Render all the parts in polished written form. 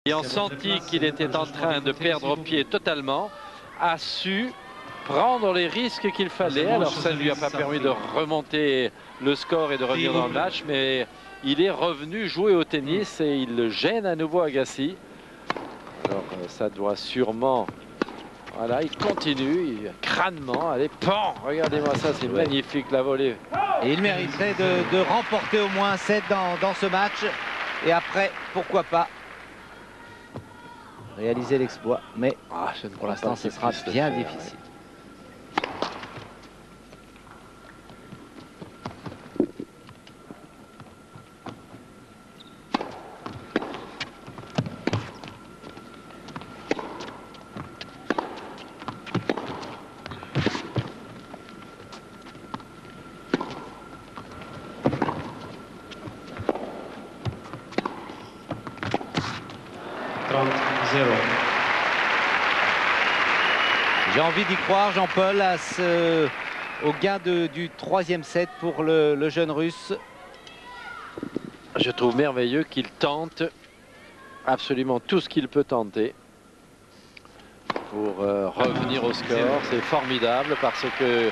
ayant senti qu'il était en train de perdre pied totalement, a su prendre les risques qu'il fallait. Alors ça ne lui a pas permis de remonter le score et de revenir dans le match, mais il est revenu jouer au tennis et il gêne à nouveau Agassi. Alors ça doit sûrement... Voilà, il continue, crânement, allez, pan, regardez-moi ça, c'est magnifique la volée. Et il mériterait de remporter au moins un set dans ce match. Et après, pourquoi pas réaliser l'exploit. Mais pour l'instant, ce sera bien difficile. J'ai envie d'y croire, Jean-Paul, au gain du troisième set pour le jeune Russe. Je trouve merveilleux qu'il tente absolument tout ce qu'il peut tenter pour revenir au score. C'est formidable parce que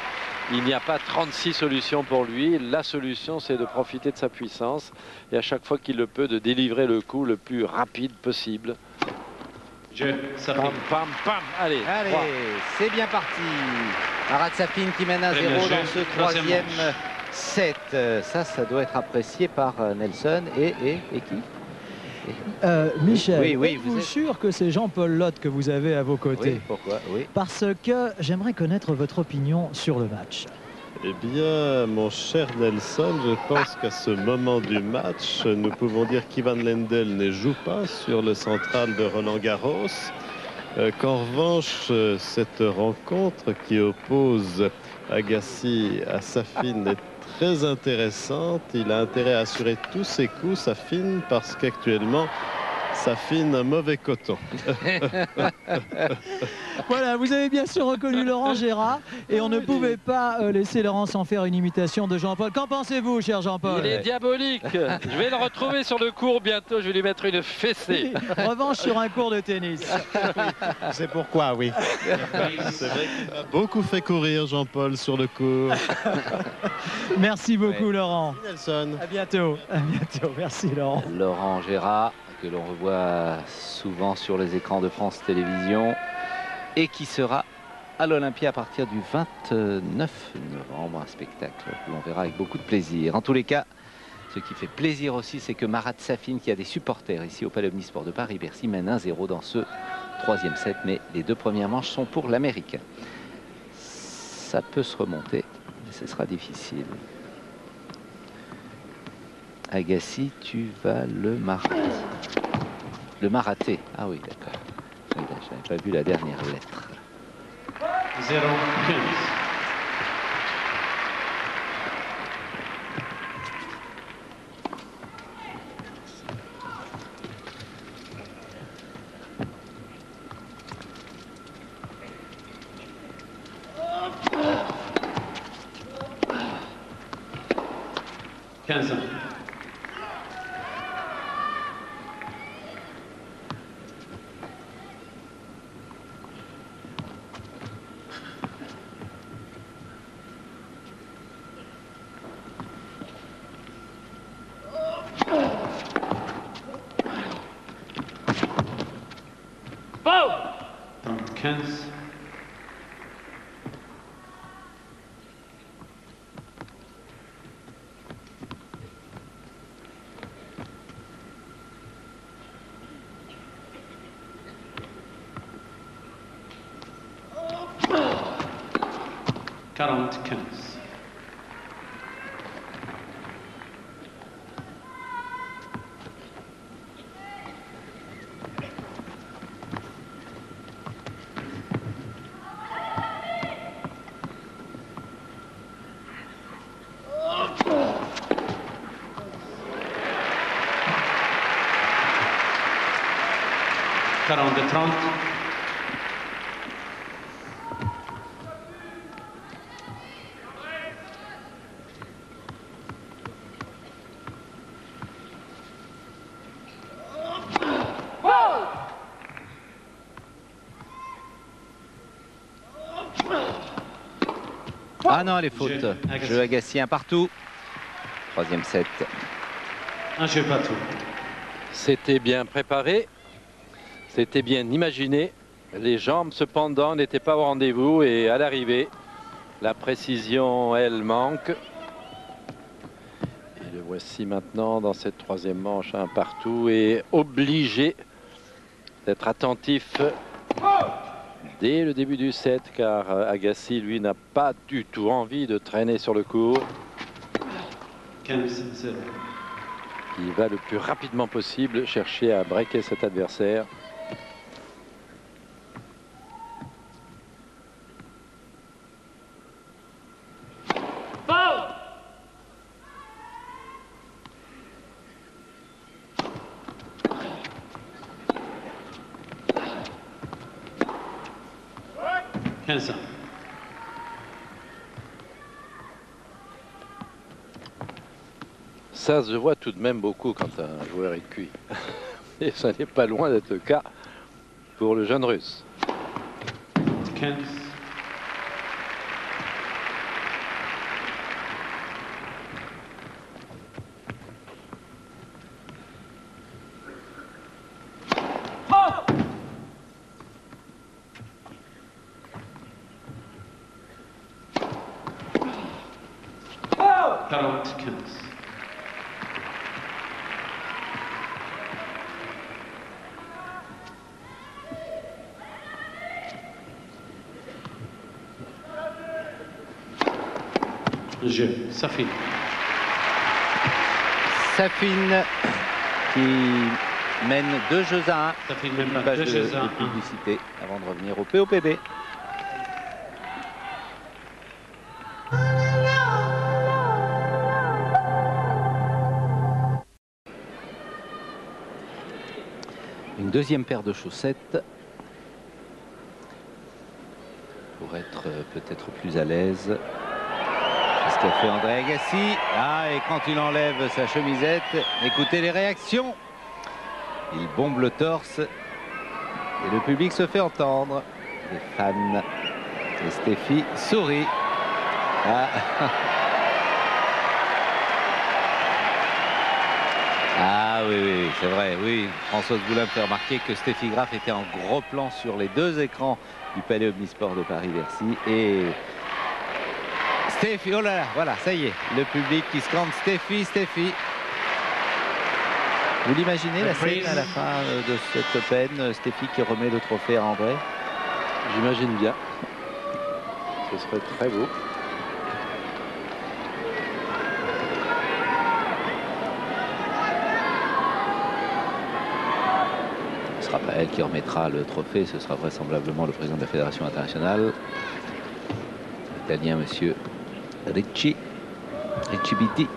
il n'y a pas 36 solutions pour lui. La solution, c'est de profiter de sa puissance et à chaque fois qu'il le peut, de délivrer le coup le plus rapide possible. Pam, pam, pam. Allez, c'est bien parti. Marat Safin qui mène 1-0 dans ce troisième set. Ça doit être apprécié par Nelson et qui Michel, êtes-vous sûr que c'est Jean-Paul Lotte que vous avez à vos côtés? Oui, pourquoi? Oui. Parce que j'aimerais connaître votre opinion sur le match. Eh bien, mon cher Nelson, je pense qu'à ce moment du match, nous pouvons dire qu'Ivan Lendl ne joue pas sur le central de Roland-Garros. Qu'en revanche, cette rencontre qui oppose Agassi à Safin est très intéressante. Il a intérêt à assurer tous ses coups, Safin, parce qu'actuellement, Safin a mauvais coton. Voilà, vous avez bien sûr reconnu Laurent Gérard et on ne pouvait pas laisser Laurent sans faire une imitation de Jean-Paul. Qu'en pensez-vous, cher Jean-Paul? Il est diabolique. Je vais le retrouver sur le court bientôt, je vais lui mettre une fessée. Revanche sur un cours de tennis. C'est pourquoi, oui. C'est vrai qu'il a beaucoup fait courir Jean-Paul sur le court. Merci beaucoup, Laurent. Nelson. À bientôt. À bientôt. Merci, Laurent. Laurent Gérard, que l'on revoit souvent sur les écrans de France Télévisions et qui sera à l'Olympia à partir du 29 novembre, un spectacle que l'on verra avec beaucoup de plaisir. En tous les cas, ce qui fait plaisir aussi, c'est que Marat Safin, qui a des supporters ici au Palais Omnisport de Paris-Bercy, mène 1-0 dans ce troisième set, mais les deux premières manches sont pour l'Américain. Ça peut se remonter, mais ce sera difficile. Agassi, tu vas le marater. Ah oui, d'accord. Je n'avais pas vu la dernière lettre. 0, 15 ans. de 30. Ah non, les fautes. Jeu Agassi, un partout. Troisième set. Un jeu partout. C'était bien préparé, c'était bien imaginé. Les jambes cependant n'étaient pas au rendez-vous et à l'arrivée, la précision, elle, manque. Et le voici maintenant dans cette troisième manche, un partout, et obligé d'être attentif dès le début du set, car Agassi, lui, n'a pas du tout envie de traîner sur le court. 15-0. Il va le plus rapidement possible chercher à breaker cet adversaire. Ça se voit tout de même beaucoup quand un joueur est cuit. Et ça n'est pas loin d'être le cas pour le jeune russe. 15. Jeu, Safin. Safin qui mène 2 jeux à 1. Safin mène Une page 2 jeux à de 1. publicité avant de revenir au POPB. Une deuxième paire de chaussettes pour être peut-être plus à l'aise. C'est ce qu'a fait André Agassi. Ah, et quand il enlève sa chemisette, écoutez les réactions. Il bombe le torse et le public se fait entendre. Les fans et Steffi sourit. Ah. Ah oui, oui, c'est vrai, oui. Françoise Boulin fait remarquer que Steffi Graf était en gros plan sur les 2 écrans du Palais Omnisport de Paris-Bercy. Et Steffi, oh là là, voilà, ça y est, le public qui scande Steffi, Steffi. Vous l'imaginez la scène à la fin de cette Open, Steffi qui remet le trophée à André? J'imagine bien. Ce serait très beau. Ce ne sera pas elle qui remettra le trophée, ce sera vraisemblablement le président de la Fédération internationale, l'italien monsieur Ricci Bitti.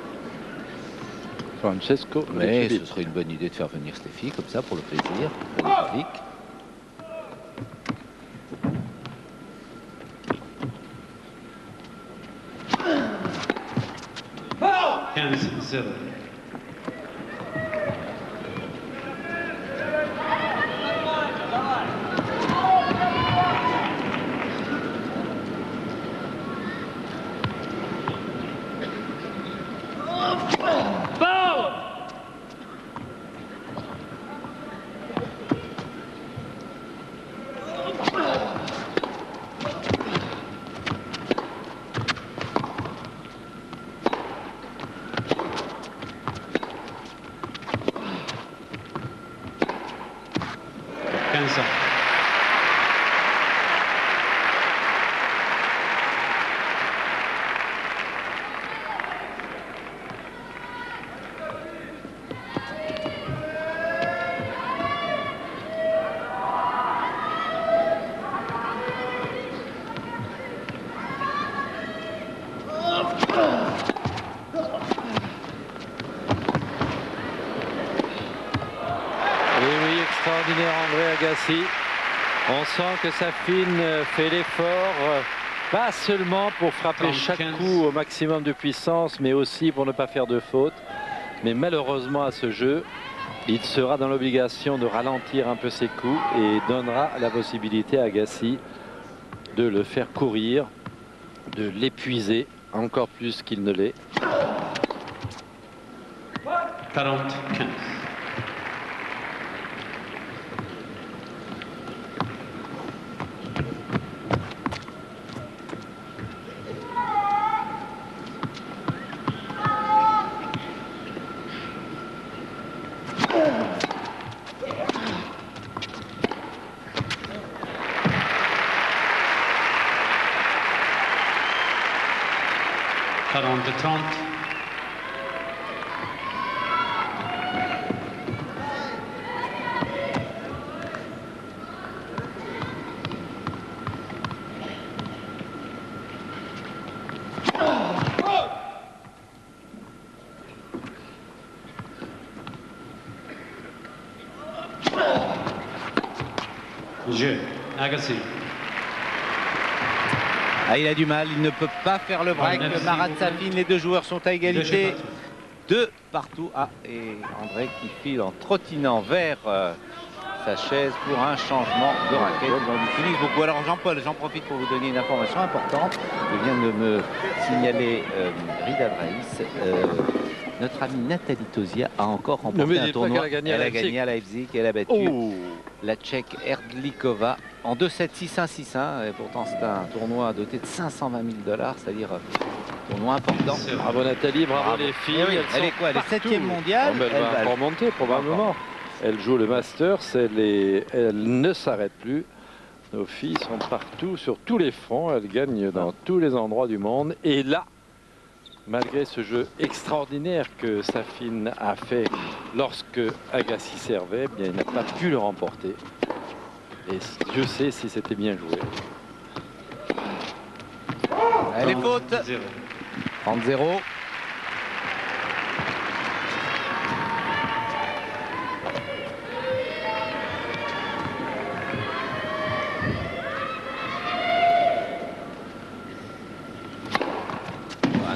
Francesco. Mais ce serait une bonne idée de faire venir Steffi comme ça pour le plaisir, pour le public. Extraordinaire André Agassi. On sent que Safin fait l'effort, pas seulement pour frapper chaque coup au maximum de puissance, mais aussi pour ne pas faire de faute. Mais malheureusement à ce jeu, il sera dans l'obligation de ralentir un peu ses coups et donnera la possibilité à Agassi de le faire courir de l'épuiser encore plus qu'il ne l'est. 40-15. de 30. Jeu, Agassi. Ah, il a du mal, il ne peut pas faire le break. Marat Safin, les deux joueurs sont à égalité. 2 partout. Ah, et André qui file en trottinant vers sa chaise pour un changement de raquette. On utilise beaucoup. Alors Jean-Paul, j'en profite pour vous donner une information importante. Je viens de me signaler Rida Draïs. Notre amie Nathalie Tozia a encore remporté un tournoi. Elle a gagné à Leipzig. Elle a battu la Tchèque Erdlikova en 2-7, 6-1, 6-1. Et pourtant, c'est un tournoi doté de 520 000 $, c'est-à-dire un tournoi important. Bravo Nathalie, bravo les filles. Oui, elle est quoi? Elle est 7e mondiale. Elle va encore monter probablement. Elle joue le Masters, elle ne s'arrête plus. Nos filles sont partout, sur tous les fronts. Elles gagnent dans tous les endroits du monde. Et là, malgré ce jeu extraordinaire que Safin a fait lorsque Agassi servait, eh bien, il n'a pas pu le remporter. Et Dieu sait si c'était bien joué. Elle est faute. 30-0.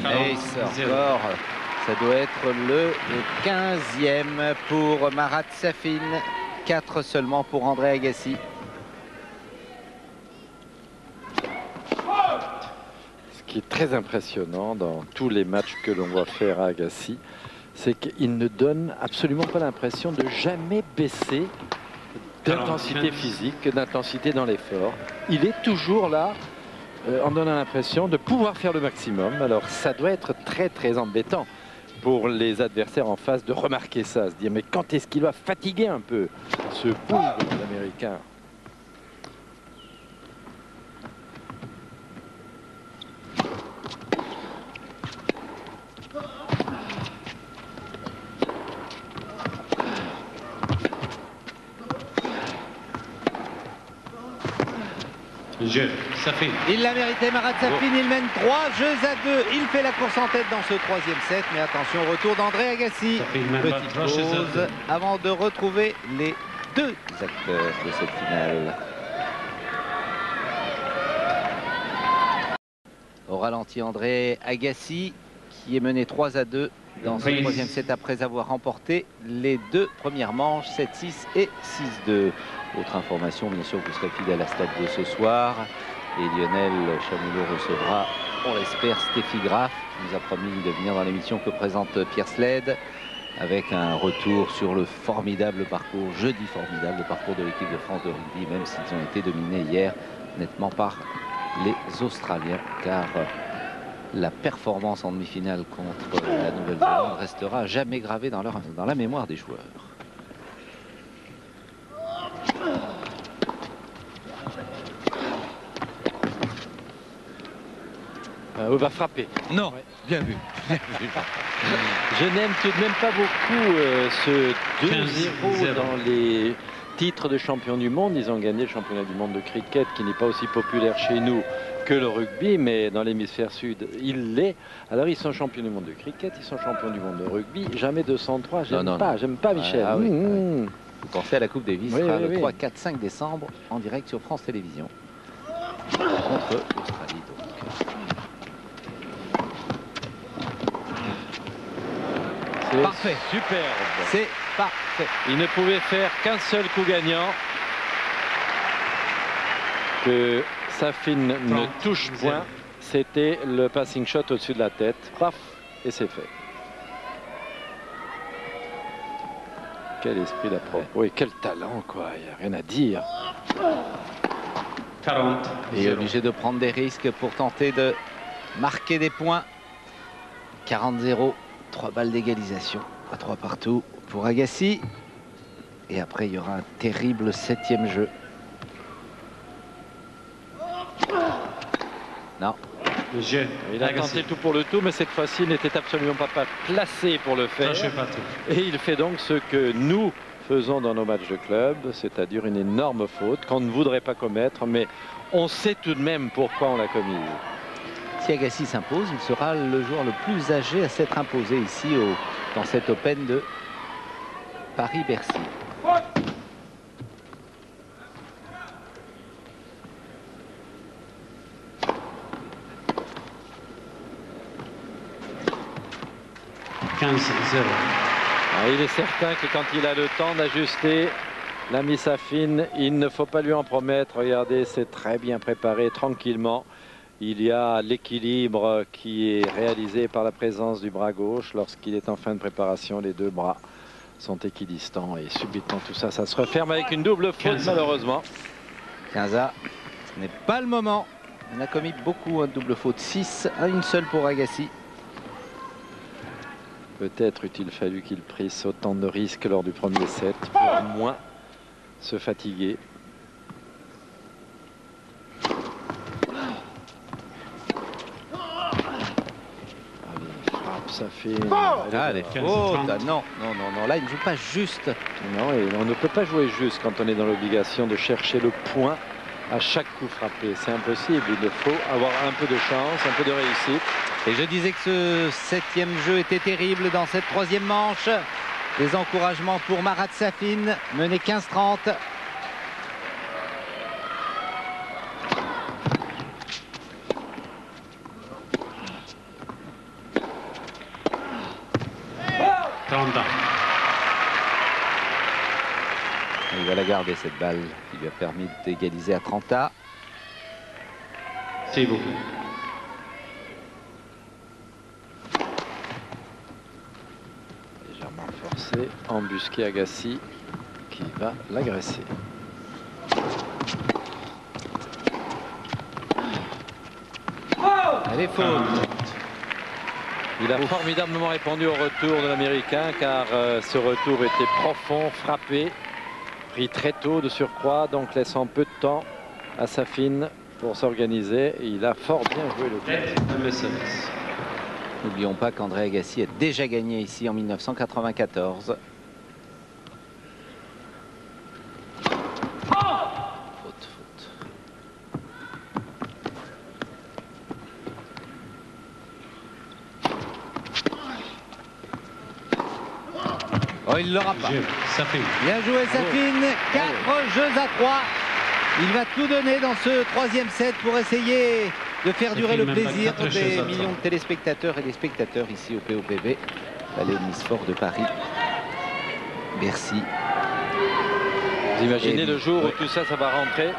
Ace encore, ça doit être le 15e pour Marat Safin, 4 seulement pour André Agassi. Ce qui est très impressionnant dans tous les matchs que l'on voit faire à Agassi, c'est qu'il ne donne absolument pas l'impression de jamais baisser d'intensité physique, d'intensité dans l'effort. Il est toujours là, en donnant l'impression de pouvoir faire le maximum. Alors ça doit être très très embêtant pour les adversaires en face de remarquer ça, se dire mais quand est-ce qu'il va fatiguer un peu ce pauvre américain. Safin. Il l'a mérité, Marat Safin. Il mène 3 jeux à 2. Il fait la course en tête dans ce 3e set. Mais attention, retour d'André Agassi. Petite pause avant de retrouver les 2 acteurs de cette finale. Au ralenti, André Agassi qui est mené 3-2 dans ce 3e set après avoir remporté les 2 premières manches, 7-6 et 6-2. Autre information, bien sûr, vous serez fidèle à Stade de ce soir. Et Lionel Chamoulot recevra, on l'espère, Steffi Graf, qui nous a promis de venir dans l'émission que présente Pierre Sled, avec un retour sur le formidable parcours, jeudi formidable parcours de l'équipe de France de rugby, même s'ils ont été dominés hier nettement par les Australiens, car la performance en demi-finale contre la Nouvelle-Zélande restera jamais gravée dans la mémoire des joueurs. On va frapper. Non, bien vu. Je n'aime tout de même pas beaucoup ce 2-0 dans les titres de champion du monde. Ils ont gagné le championnat du monde de cricket qui n'est pas aussi populaire chez nous que le rugby, mais dans l'hémisphère sud, il l'est. Alors ils sont champions du monde de cricket, ils sont champions du monde de rugby. Jamais 203, j'aime pas Michel. Ah, oui, oui. Vous pensez à la Coupe Davis, sera le 3, 4, 5 décembre en direct sur France Télévisions contre l'Australie. C'est parfait. Superbe. C'est parfait. Il ne pouvait faire qu'un seul coup gagnant. Que Safin ne touche point. c'était le passing shot au-dessus de la tête. Paf, et c'est fait. Quel esprit d'approche. Oui, quel talent, quoi. Il n'y a rien à dire. 40. Et obligé de prendre des risques pour tenter de marquer des points. 40-0, 3 balles d'égalisation à 3 partout pour Agassi. Et après, il y aura un terrible 7e jeu. Non. Jeu. Il a tenté tout pour le tout, mais cette fois-ci, il n'était absolument pas placé pour le faire. Et il fait donc ce que nous faisons dans nos matchs de club, c'est-à-dire une énorme faute qu'on ne voudrait pas commettre, mais on sait tout de même pourquoi on l'a commise. Si Agassi s'impose, il sera le joueur le plus âgé à s'être imposé ici dans cet Open de Paris-Bercy. Il est certain que quand il a le temps d'ajuster l'ami Safin, il ne faut pas lui en promettre. Regardez, c'est très bien préparé, tranquillement. Il y a l'équilibre qui est réalisé par la présence du bras gauche. Lorsqu'il est en fin de préparation, les deux bras sont équidistants et subitement tout ça, ça se referme avec une double faute malheureusement. 15A, ce n'est pas le moment. On a commis beaucoup de double faute. 6 à une seule pour Agassi. Peut-être eût-il fallu qu'il prisse autant de risques lors du premier set pour moins se fatiguer. Ça fait... Allez, faute. Non, là il ne joue pas juste. Non, et on ne peut pas jouer juste quand on est dans l'obligation de chercher le point à chaque coup frappé. C'est impossible, il faut avoir un peu de chance, un peu de réussite. Et je disais que ce 7e jeu était terrible dans cette 3e manche. Des encouragements pour Marat Safin, mené 15-30. Il va la garder cette balle qui lui a permis d'égaliser à 30A. C'est beaucoup. Légèrement forcé, embusqué Agassi qui va l'agresser. Elle est faute. Il a formidablement répondu au retour de l'Américain car ce retour était profond, frappé, pris très tôt de surcroît, donc laissant peu de temps à Safin pour s'organiser. Il a fort bien joué le coup. N'oublions pas qu'André Agassi a déjà gagné ici en 1994. Faute. Oh, il ne l'aura pas. Bien joué Safin. 4 jeux à 3. Il va tout donner dans ce 3e set pour essayer de faire durer le plaisir des millions de téléspectateurs et des spectateurs ici au POPV, Palais Omnisport de Paris. Bercy. Vous imaginez le jour où tout ça, ça va rentrer?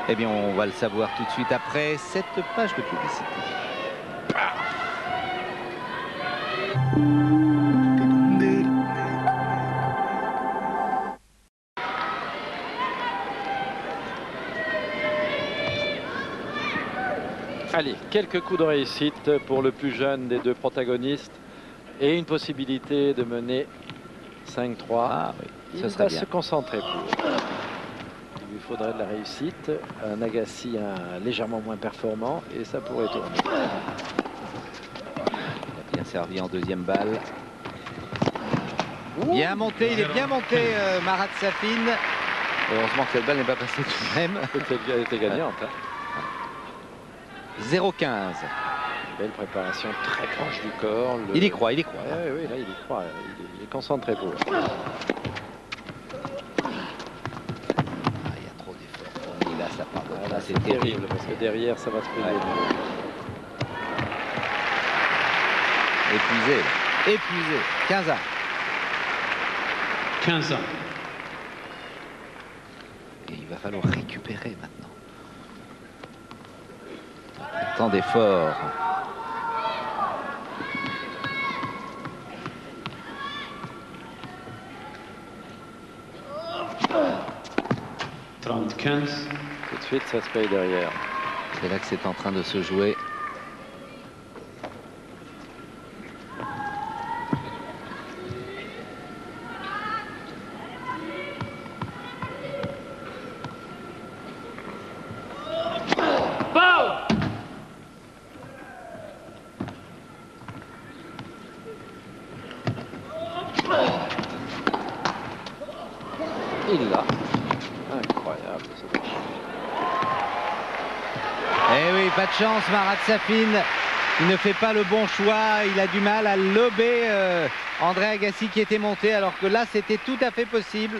Eh bien, on va le savoir tout de suite après cette page de publicité. Allez, quelques coups de réussite pour le plus jeune des deux protagonistes et une possibilité de mener 5-3. Ah oui, il va se concentrer pour. Il lui faudrait de la réussite. Un Agassi légèrement moins performant et ça pourrait tourner. Il a bien servi en 2e balle. Bien monté, il est bien monté Marat Safin. Heureusement que cette balle n'est pas passée tout de même. Elle était gagnante. 0-15. Belle préparation très proche du corps. Il y croit, il y croit. Oui, là, il y croit. Il est concentré pour. Il y a trop d'efforts. Là, ça part. Là, c'est terrible parce que derrière, ça va se payer. Épuisé. 15 ans. 15 ans. Et il va falloir récupérer maintenant. Tant d'efforts. Tout de suite, ça se paye derrière. C'est là que c'est en train de se jouer. Il l'a. Incroyable. Eh oui, pas de chance, Marat Safin. Il ne fait pas le bon choix. Il a du mal à lober André Agassi qui était monté, alors que là, c'était tout à fait possible.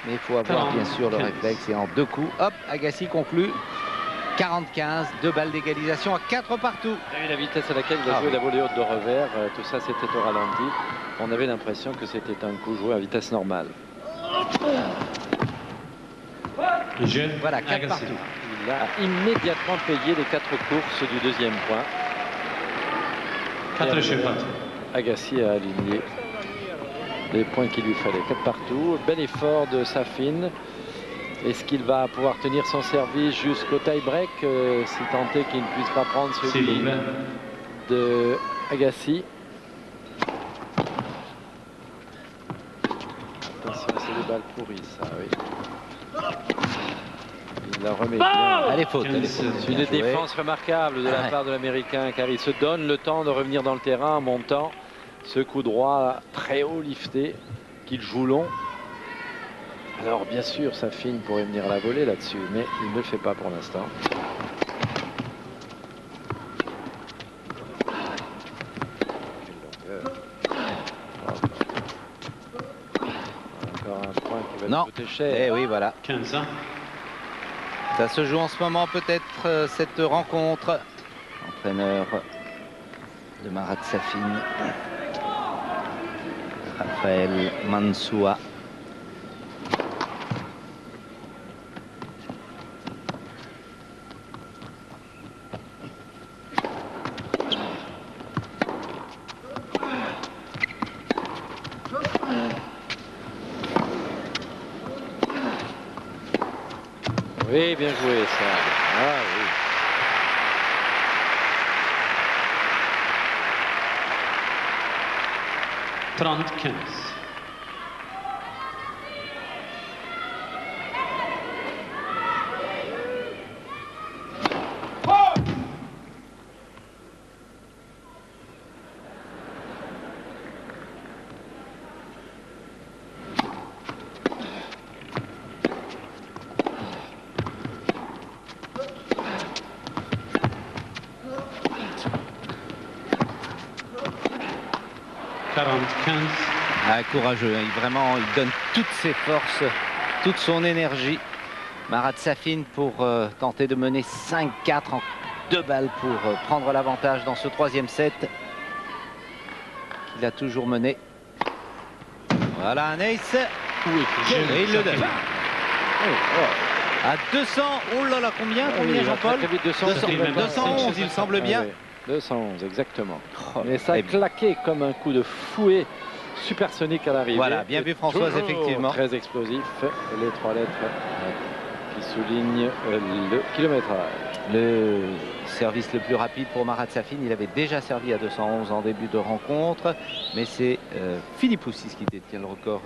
Mais il faut avoir bien sûr le réflexe. Et en 2 coups, hop, Agassi conclut. 40-15, 2 balles d'égalisation à 4 partout. Et la vitesse à laquelle il a joué la volée haute de revers, tout ça c'était au ralenti. On avait l'impression que c'était un coup joué à vitesse normale. Voilà, 4 partout. Il a immédiatement payé les 4 courses du deuxième point. Agassi a aligné les points qu'il lui fallait. 4 partout. Bel effort de Safin. Est-ce qu'il va pouvoir tenir son service jusqu'au tie-break, si tant est qu'il ne puisse pas prendre celui de Agassi? Attention, c'est des balles pourries, ça, oui. Il la remet bien. Elle est faute. C'est une défense remarquable de la part de l'Américain, car il se donne le temps de revenir dans le terrain en montant ce coup droit très haut lifté qu'il joue long. Alors bien sûr, Safin pourrait venir à la volée là-dessus, mais il ne le fait pas pour l'instant. Encore un point qui va coûter cher. Eh oui, voilà. 15 ans. Ça se joue en ce moment peut-être cette rencontre. Entraîneur de Marat Safin, Raphaël Mansoua. Oui, bien joué ça. Ah oui. Ah, courageux, hein. Vraiment, il donne toutes ses forces, toute son énergie. Marat Safin pour tenter de mener 5-4 en 2 balles pour prendre l'avantage dans ce 3e set. Il a toujours mené. Voilà un ace. Oui, et il le donne. À 200, oh là là, combien Jean-Paul? 211, il semble bien. 211, exactement. Mais ça a claqué comme un coup de fouet supersonique à l'arrivée. Voilà, bien vu Françoise, effectivement. Très explosif, les 3 lettres qui soulignent le kilométrage. Le service le plus rapide pour Marat Safin, il avait déjà servi à 211 en début de rencontre, mais c'est Philippe Houssis qui détient le record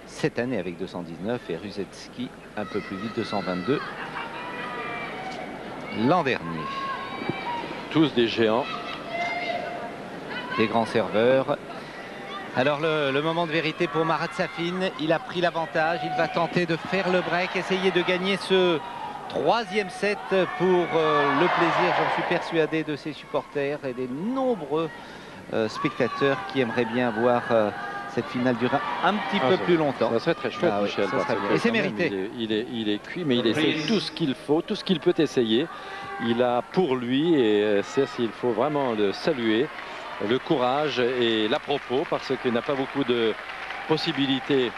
cette année avec 219 et Rusetski un peu plus vite, 222 l'an dernier. Tous des géants. Des grands serveurs. Alors le moment de vérité pour Marat Safin, il a pris l'avantage, il va tenter de faire le break, essayer de gagner ce 3e set pour le plaisir, j'en suis persuadé, de ses supporters et des nombreux spectateurs qui aimeraient bien voir cette finale durer un petit peu plus longtemps. Ça serait très chouette, Michel. Ça serait bien. Et c'est mérité. Il est cuit, mais il essaie tout ce qu'il faut, tout ce qu'il peut essayer. Il a pour lui, et c'est s'il faut vraiment le saluer, le courage et l'à-propos, parce qu'il n'a pas beaucoup de possibilités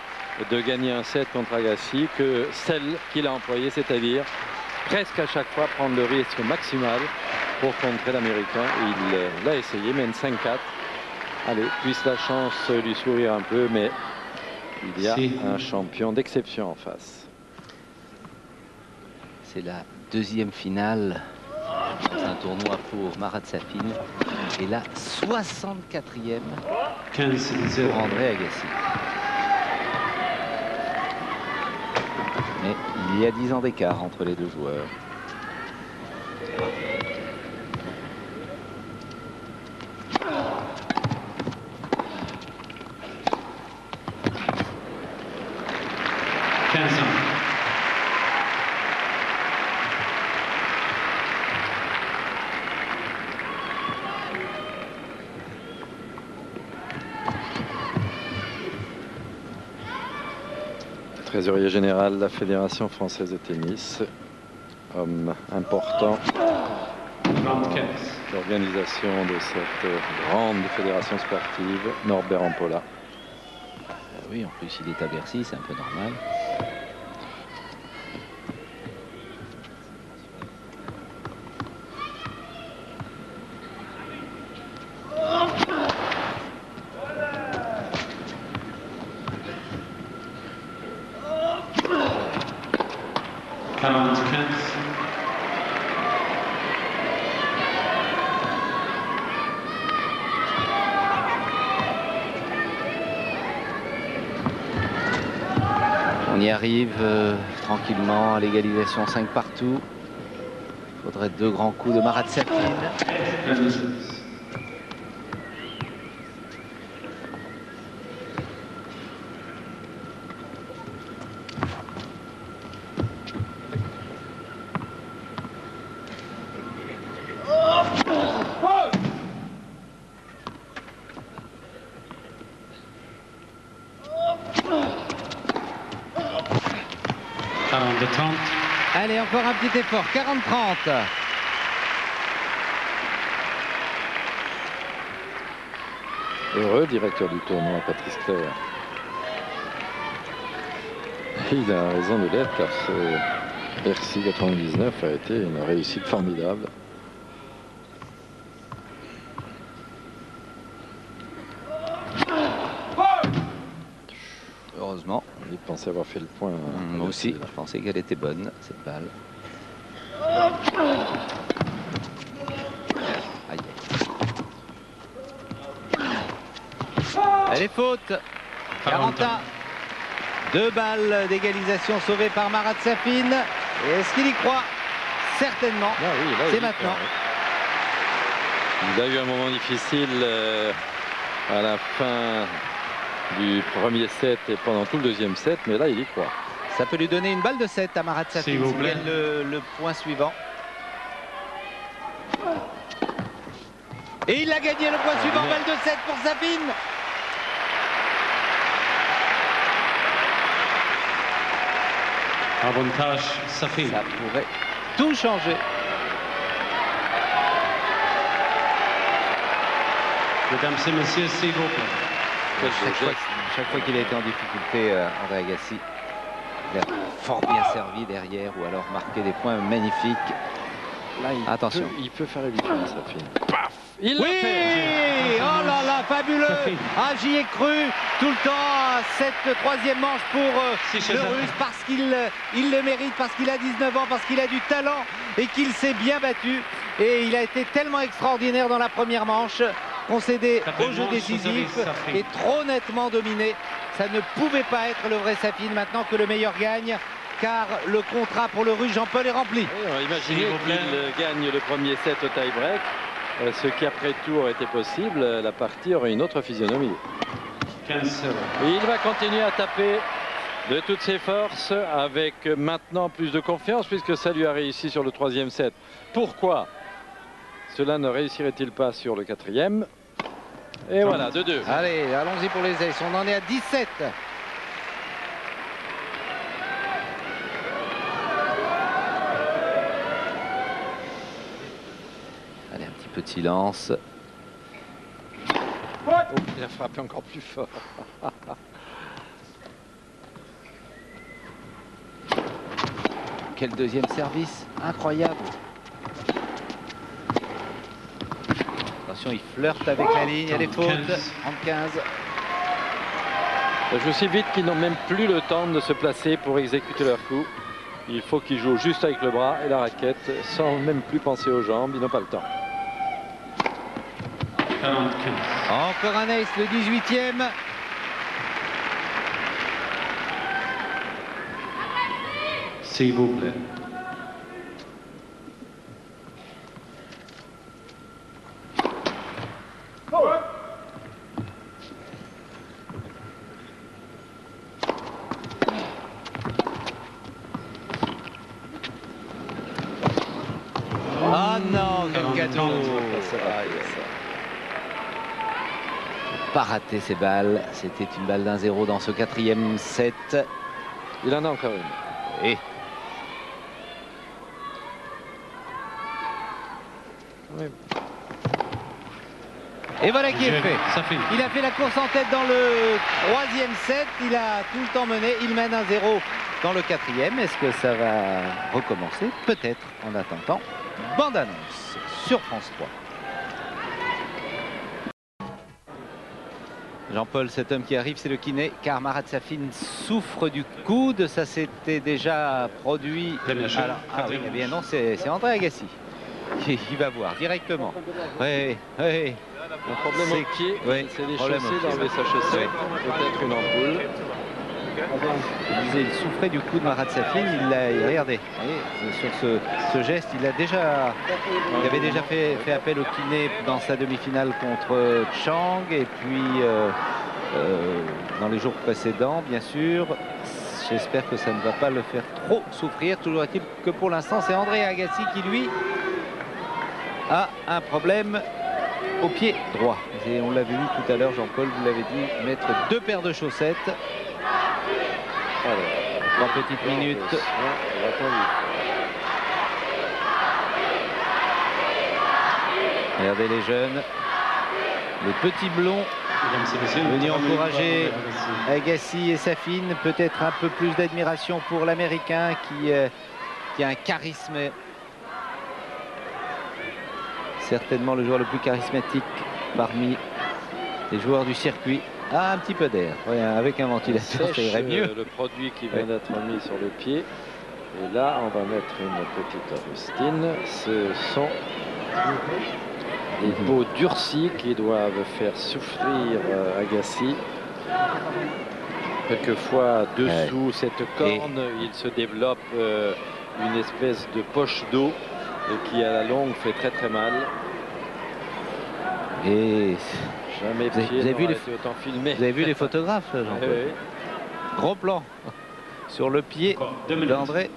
de gagner un set contre Agassi que celle qu'il a employée, c'est-à-dire presque à chaque fois prendre le risque maximal pour contrer l'Américain. Il l'a essayé, mène 5-4. Allez, puisse la chance lui sourire un peu, mais il y a un champion d'exception en face. C'est la deuxième finale dans un tournoi pour Marat Safin et la 64e pour André Agassi. Mais il y a 10 ans d'écart entre les deux joueurs. Trésorier général de la Fédération française de tennis, homme important l'organisation de cette grande fédération sportive, Norbert Ampola. Oui, en plus il est à Bercy, c'est un peu normal. On y arrive tranquillement à l'égalisation 5 partout. Il faudrait 2 grands coups de Marat Safin. Allez, encore un petit effort, 40-30. Heureux directeur du tournoi, Patrice Clerc. Il a raison de l'être car ce Bercy 99 a été une réussite formidable. Heureusement. Il pensait avoir fait le point. Moi aussi, je pensais qu'elle était bonne, cette balle. Aïe. Elle est faute. 41. 2 balles d'égalisation sauvées par Marat Safin. Et est-ce qu'il y croit? Certainement. Ah oui, c'est maintenant. Il a eu un moment difficile à la fin du premier set et pendant tout le deuxième set, mais là il y croit. Ça peut lui donner une balle de 7 à Marat Safin s'il gagne le point suivant. Et il a gagné le point suivant, balle de 7 pour Safin. Avantage Safin. Ça pourrait tout changer. Mesdames et messieurs, s'il vous plaît. Chaque fois qu'il a été en difficulté, André Agassi, il a fort bien servi derrière ou alors marqué des points magnifiques. Là, attention. Il peut faire éviter Safin. Paf! Il l'a fait. Oh là là, fabuleux. Ah, j'y ai cru tout le temps. Cette troisième manche pour le Russe parce qu'il le mérite, parce qu'il a 19 ans, parce qu'il a du talent et qu'il s'est bien battu. Et il a été tellement extraordinaire dans la première manche, concédé au jeu décisif et trop nettement dominé. Ça ne pouvait pas être le vrai Safin maintenant que le meilleur gagne, car le contrat pour le Russe Jean-Paul est rempli. Imaginez qu'il gagne le premier set au tie-break, ce qui après tout aurait été possible, la partie aurait une autre physionomie. Et il va continuer à taper de toutes ses forces avec maintenant plus de confiance puisque ça lui a réussi sur le troisième set. Pourquoi cela ne réussirait-il pas sur le quatrième? Et voilà, 2-2. Allez, allons-y pour les aces. On en est à 17. Allez, un petit peu de silence. Oh, il a frappé encore plus fort. quel deuxième service incroyable. Attention, il flirte avec la ligne, elle est faute. 30-15. Ça joue si vite qu'ils n'ont même plus le temps de se placer pour exécuter leur coup. Il faut qu'ils jouent juste avec le bras et la raquette sans même plus penser aux jambes. Ils n'ont pas le temps. Encore un ace, le 18e. S'il vous plaît. Ah non, quel gâteau. Pas raté ces balles. C'était une balle d'1-0 dans ce 4e set. Il en a encore une. Et Oui. Et voilà qui est fait. Ça fait. Il a fait la course en tête dans le 3e set. Il a tout le temps mené. Il mène 1-0 dans le 4e. Est-ce que ça va recommencer? Peut-être en attendant. Bande annonce sur France 3. Jean-Paul, cet homme qui arrive, c'est le kiné, car Marat Safin souffre du coude. Ça s'était déjà produit. Alors, ah oui, eh bien non, c'est André Agassi. Il va voir directement. Oui, oui. Un problème au pied, oui, c'est les problème chaussées, au pied. d'enlever sa chaussette, peut-être une ampoule. Il disait, il souffrait du coup de Marat Safin. Regardez, voyez, sur ce geste, il avait déjà fait appel au kiné dans sa demi-finale contre Chang, et puis dans les jours précédents, bien sûr. J'espère que ça ne va pas le faire trop souffrir. Toujours est-il que pour l'instant, c'est André Agassi qui, lui, a un problème au pied droit. Et on l'a vu tout à l'heure, Jean-Paul, vous l'avez dit, mettre 2 paires de chaussettes. Alors, 3 petites minutes. Regardez les jeunes, les petits blonds venus encourager Agassi et Safin. Peut-être un peu plus d'admiration pour l'Américain qui a un charisme. Certainement le joueur le plus charismatique parmi les joueurs du circuit. Ah, un petit peu d'air. Ouais, avec un ventilateur, ça irait mieux. Le produit qui vient d'être mis sur le pied. Et là, on va mettre une petite rustine. Ce sont les peaux durcies qui doivent faire souffrir Agassi. Quelquefois, dessous cette corne, il se développe une espèce de poche d'eau qui, à la longue, fait très très mal. Et jamais vous avez vu autant filmé. Vous avez vu les photographes, Jean-Paul? Oui. Gros plan sur le pied d'André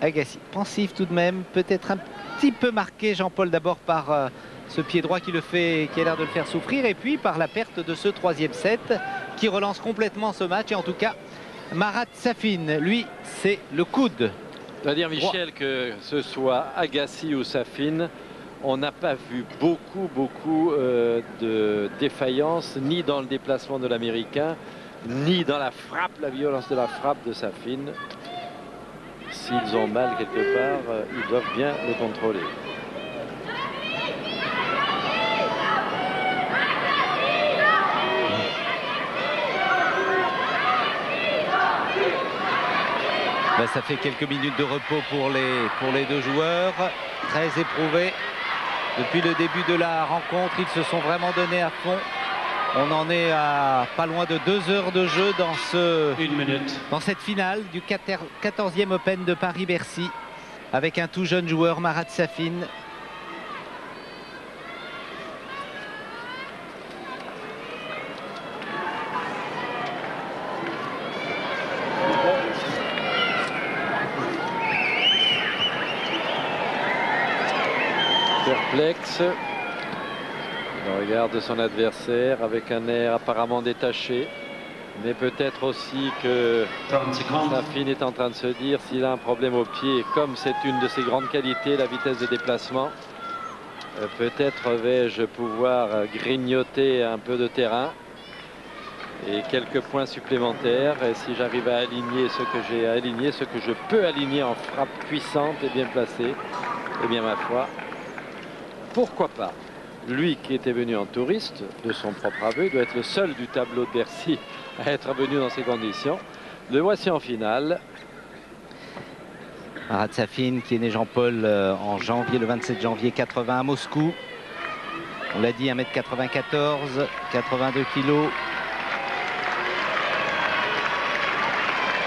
Agassi. Pensif tout de même, peut-être un petit peu marqué, Jean-Paul, d'abord par ce pied droit qui a l'air de le faire souffrir, et puis par la perte de ce 3e set qui relance complètement ce match. Et en tout cas, Marat Safin, lui, c'est le coude. Je dois dire, Michel, que ce soit Agassi ou Safin, on n'a pas vu beaucoup de défaillance, ni dans le déplacement de l'Américain, ni dans la frappe, la violence de la frappe de Safin. S'ils ont mal quelque part, ils doivent bien le contrôler. Ben, ça fait quelques minutes de repos pour les deux joueurs, très éprouvés. Depuis le début de la rencontre, ils se sont vraiment donnés à fond. On en est à pas loin de 2 heures de jeu dans cette finale du 14e Open de Paris-Bercy, avec un tout jeune joueur, Marat Safin. Perplexe, il regarde son adversaire avec un air apparemment détaché, mais peut-être aussi que Safin est en train de se dire, s'il a un problème au pied, comme c'est une de ses grandes qualités, la vitesse de déplacement, peut-être vais-je pouvoir grignoter un peu de terrain. Et quelques points supplémentaires. Et si j'arrive à aligner ce que j'ai à aligner, ce que je peux aligner en frappe puissante et bien placée, eh bien ma foi, pourquoi pas? Lui qui était venu en touriste, de son propre aveu, doit être le seul du tableau de Bercy à être venu dans ces conditions. Le voici en finale. Marat Safin qui est né Jean-Paul en janvier, le 27 janvier 80 à Moscou. On l'a dit, 1m94, 82 kilos.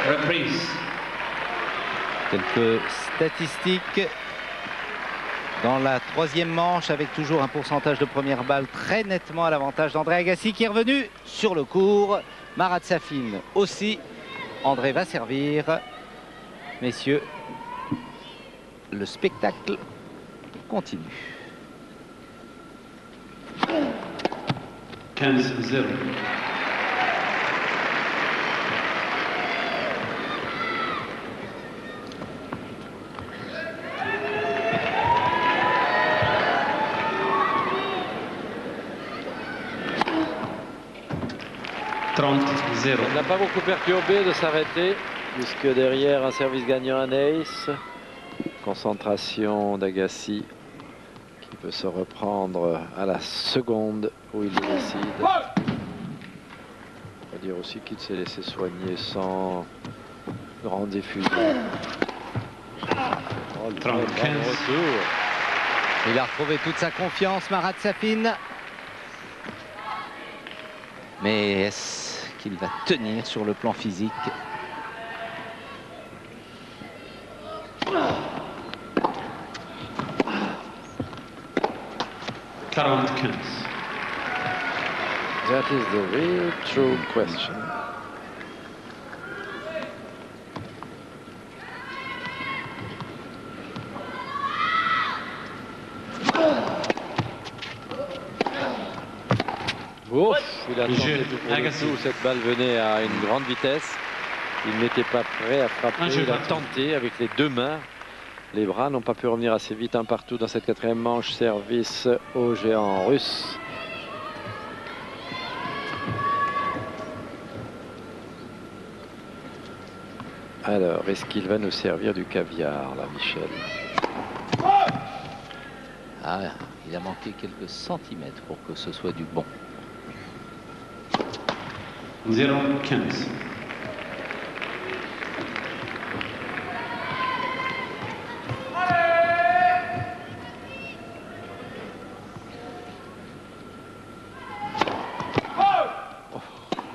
Reprise. Quelques statistiques dans la troisième manche avec toujours un pourcentage de première balle très nettement à l'avantage d'André Agassi qui est revenu sur le court. Marat Safin aussi. André va servir. Messieurs, le spectacle continue. 15-0. Ça n'a pas beaucoup perturbé de s'arrêter, puisque derrière un service gagnant, un ace. Concentration d'Agassi qui peut se reprendre à la seconde où il le décide. On va dire aussi qu'il s'est laissé soigner sans grande diffusion. Oh, le bon retour. Il a retrouvé toute sa confiance, Marat Safin. Mais est-ce qu'il va tenir sur le plan physique? That is the real true question. Ouf, il a tenté tout pour le tout. Cette balle venait à une grande vitesse. Il n'était pas prêt à frapper. Il a tenté avec les deux mains. Les bras n'ont pas pu revenir assez vite, un partout dans cette quatrième manche. Service au géant russe. Alors, est-ce qu'il va nous servir du caviar, là, Michel? Ah, il a manqué quelques centimètres pour que ce soit du bon. 0-15.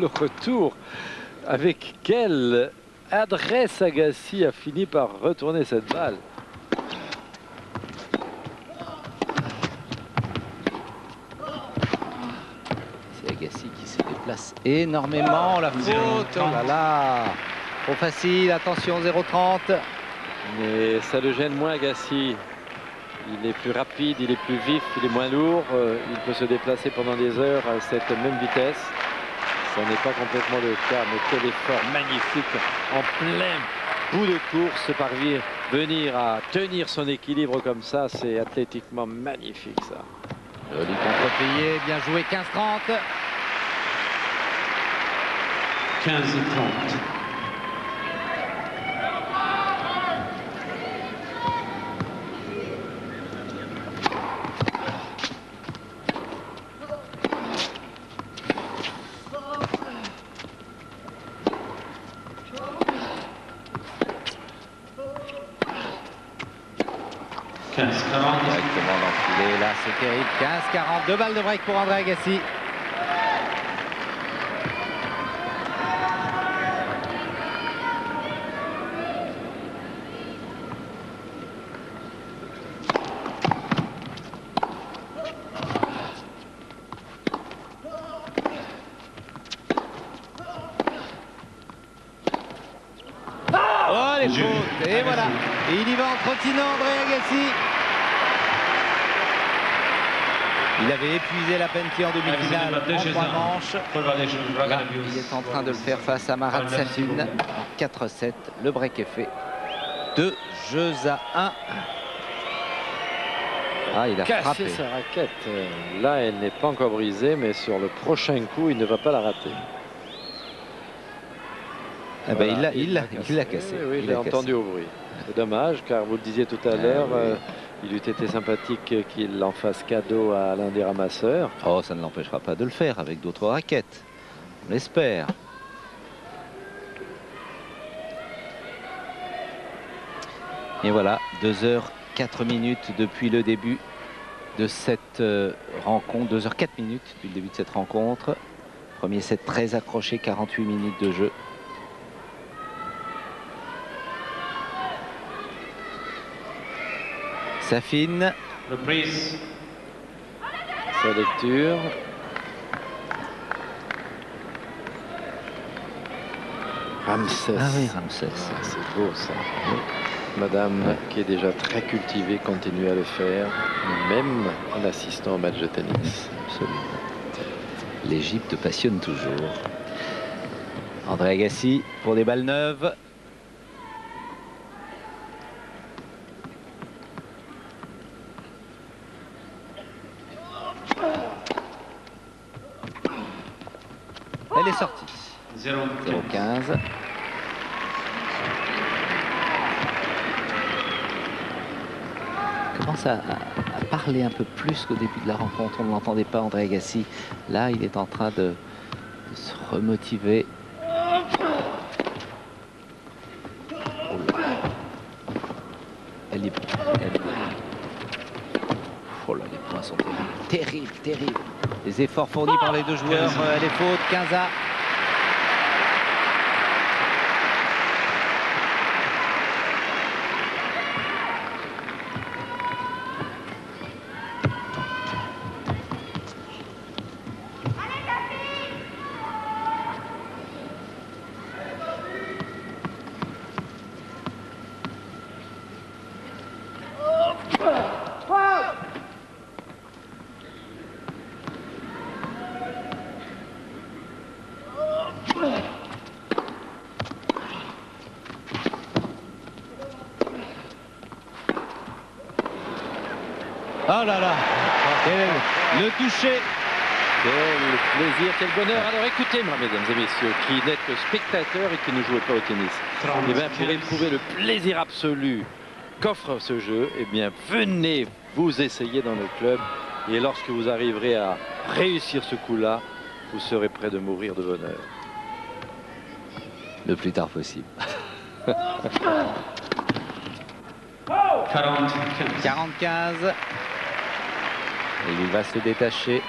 Le retour, avec quelle adresse Agassi a fini par retourner cette balle. C'est Agassi qui se déplace énormément. La faute, oh là là, trop facile, attention, 0-30. Mais ça le gêne moins, Agassi. Il est plus rapide, il est plus vif, il est moins lourd. Il peut se déplacer pendant des heures à cette même vitesse. Ce n'est pas complètement le cas, mais quel effort magnifique en plein bout de course, parvenir à tenir son équilibre comme ça, c'est athlétiquement magnifique ça. Joli contre-payé, bien joué, 15-30. 15-30. Directement l'enfilé, là c'est terrible. 15-40, 2 balles de break pour André Agassi. Oh les fautes, et voilà. Et il y va en trottinant, André Agassi. Il avait épuisé la penalty en demi-finale en 3 manches. Là, il est en train de le faire face à Marat Safin en 4-7. Le break est fait. 2 jeux à 1. Ah, il a cassé frappé sa raquette. Là, elle n'est pas encore brisée, mais sur le prochain coup, il ne va pas la rater. Eh ben, il l'a cassé. Oui, Il j'ai l'a entendu au bruit. C'est dommage, car vous le disiez tout à l'heure, oui. il eût été sympathique qu'il en fasse cadeau à l'un des ramasseurs. Oh, ça ne l'empêchera pas de le faire avec d'autres raquettes. On l'espère. Et voilà, 2h04 depuis le début de cette rencontre. 2h04 depuis le début de cette rencontre. Premier set très accroché, 48 minutes de jeu. Safin. Reprise. Sa lecture. Ramsès. Ah oui, Ramsès. Ah, c'est beau ça. Madame, qui est déjà très cultivée, continue à le faire, même en assistant au match de tennis. Absolument. L'Égypte passionne toujours. André Agassi pour des balles neuves. Elle est sortie. 0-15. Commence à parler un peu plus qu'au début de la rencontre. On ne l'entendait pas, André Agassi. Là, il est en train de se remotiver. Oh là, les points sont terribles, terribles. Les efforts fournis par les deux joueurs, elle est faute, 15-1. Oh là là, le toucher. Quel plaisir, quel bonheur. Alors écoutez-moi, mesdames et messieurs, qui n'êtes que spectateurs et qui ne jouez pas au tennis. Eh bien, pour éprouver le plaisir absolu qu'offre ce jeu, eh bien, venez vous essayer dans le club. Et lorsque vous arriverez à réussir ce coup-là, vous serez prêt de mourir de bonheur. Le plus tard possible. 40-15. Et il va se détacher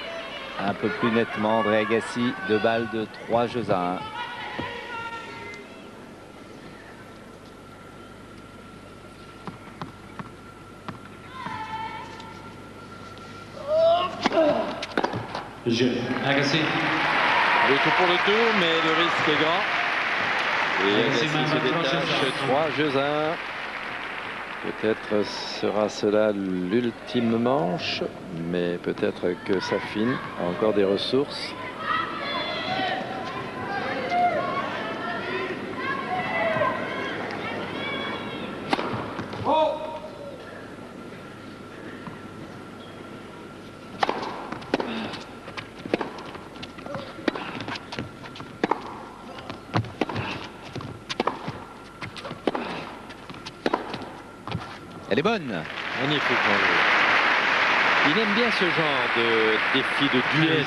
un peu plus nettement. André Agassi, 2 balles de 3-1. Jeu. Agassi. Le tout pour le tour, mais le risque est grand. Et Agassi se détache, 3-1. Peut-être sera cela l'ultime manche, mais peut-être que Safin a encore des ressources. Elle est bonne. Magnifique. Il aime bien ce genre de défi, de duel.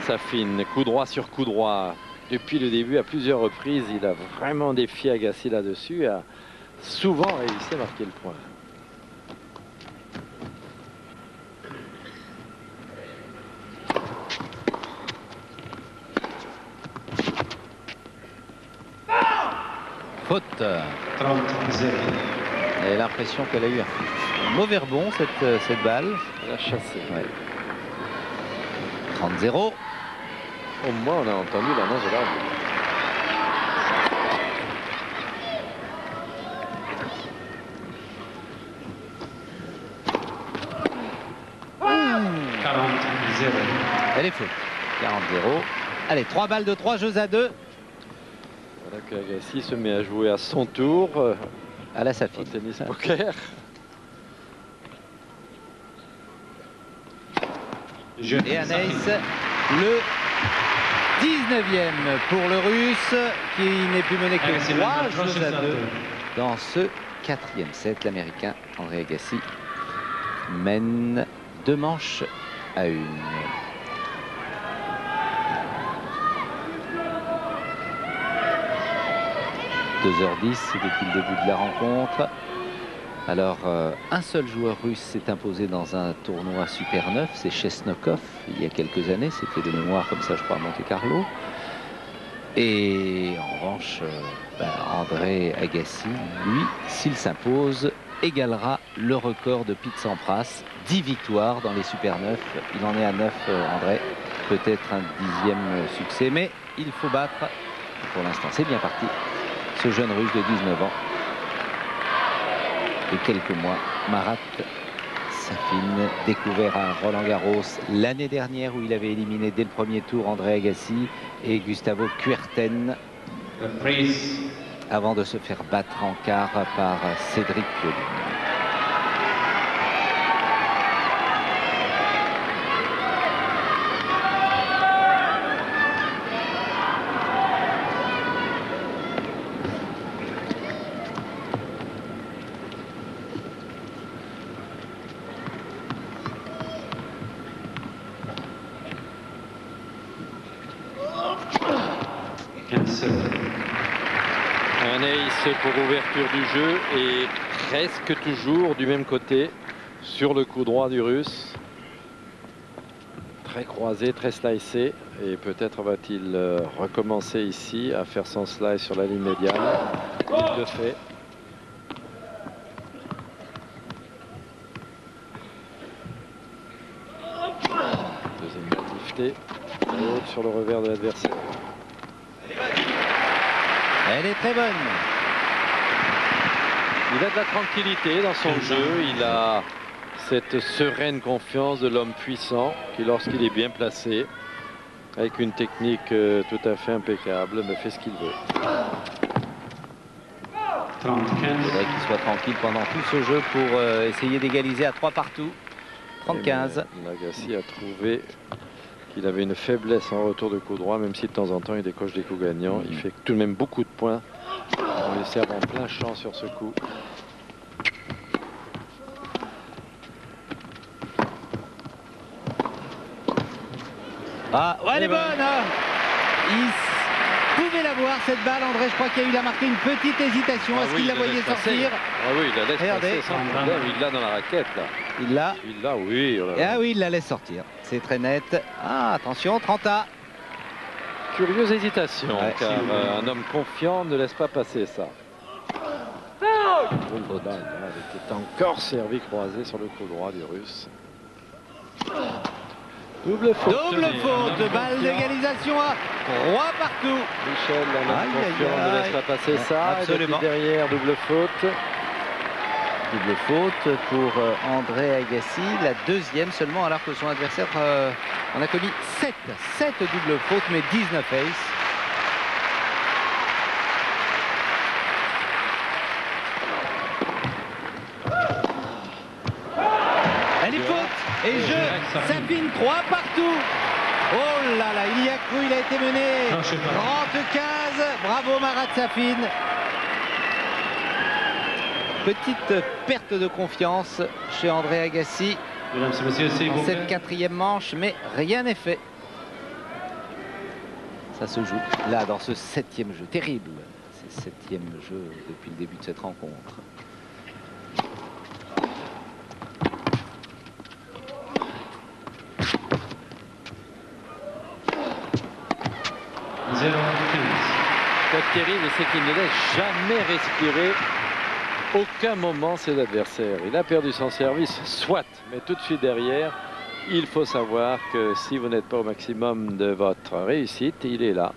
Safin, coup droit sur coup droit. Depuis le début, à plusieurs reprises, il a vraiment défié Agassi là-dessus. A souvent réussi à marquer le point. Faute. 30-0. Elle a l'impression qu'elle a eu un mauvais rebond, cette balle. Elle a chassé. Ouais. 30-0. Au moins, on a entendu l'annonce de l'arbitre. Elle est faute. 40-0. Allez, 3 balles de 3-2. Voilà que Agassi se met à jouer à son tour. À la Safin. Au tennis poker. Jeu. Et un ace. Le 19e pour le Russe, qui n'est plus mené que 3 jeux à 2 dans ce 4e set. L'Américain André Agassi mène 2 manches à 1. « 2h10 depuis le début de la rencontre. Alors, un seul joueur russe s'est imposé dans un tournoi Super 9, c'est Chesnokov, il y a quelques années, c'était de mémoire comme ça, je crois, à Monte-Carlo. Et en revanche, André Agassi, lui, s'il s'impose, égalera le record de Pete Sampras, 10 victoires dans les Super 9. Il en est à 9, André, peut-être un 10e succès, mais il faut battre. Pour l'instant, c'est bien parti. Ce jeune russe de 19 ans. De quelques mois, Marat Safin, découvert à Roland-Garros l'année dernière où il avait éliminé dès le premier tour André Agassi et Gustavo Kuerten avant de se faire battre en quart par Cédric Pioline. Un ace pour ouverture du jeu et presque toujours du même côté sur le coup droit du Russe. Très croisé, très slicé, et peut-être va-t-il recommencer ici à faire son slice sur la ligne médiane. Il le fait. Deuxième lifté, haute sur le revers de l'adversaire. Elle est très bonne. Il a de la tranquillité dans son jeu, il a cette sereine confiance de l'homme puissant qui, lorsqu'il est bien placé, avec une technique tout à fait impeccable, fait ce qu'il veut. Il faudrait qu'il soit tranquille pendant tout ce jeu pour essayer d'égaliser à 3 partout. 30-15. Agassi a trouvé qu'il avait une faiblesse en retour de coup droit, même si de temps en temps il décoche des coups gagnants. Il fait tout de même beaucoup de points. On lui sert en plein champ sur ce coup. Ah, ouais, elle est bonne, hein. Il pouvait la voir cette balle, André. Je crois qu'il a marqué une petite hésitation. Est-ce qu'il la voyait sortir? Ah oui, il la laisse passer sans problème. Il l'a dans la raquette là. Il l'a. Il l'a, oui. Oh ah oui, il la laisse sortir. C'est très net. Ah, attention, 30A. Curieuse hésitation, ouais, car un homme confiant ne laisse pas passer ça. Elle était encore servi croisé sur le coup droit du Russe. Double faute. Double faute. Balle d'égalisation à 3 partout. Michel, un confiant ne laisse pas passer ça. Absolument. Et derrière, double faute. Double faute pour André Agassi, la deuxième seulement, alors que son adversaire en a commis 7 double fautes, mais 19 aces. Elle est faute et jeu, Safin 3 partout. Oh là là, il y a cru, il a été mené 30-15. Bravo Marat Safin. Petite perte de confiance chez André Agassi dans cette 4e manche, mais rien n'est fait. Ça se joue là dans ce 7e jeu. Terrible, c'est 7e jeu depuis le début de cette rencontre. Ce qui est terrible, c'est qu'il ne laisse jamais respirer aucun moment ses adversaires. Il a perdu son service, soit, mais tout de suite derrière, il faut savoir que si vous n'êtes pas au maximum de votre réussite, il est là.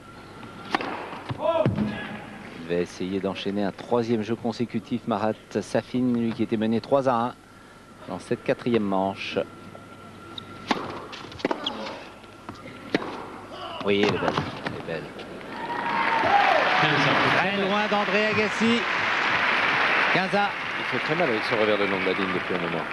Il va essayer d'enchaîner un 3e jeu consécutif. Marat Safin, lui qui était mené 3-1 dans cette 4e manche. Oui, elle est belle. Elle est belle. Très loin d'André Agassi. 15A. Il fait très mal avec ce revers le long de la ligne depuis un moment.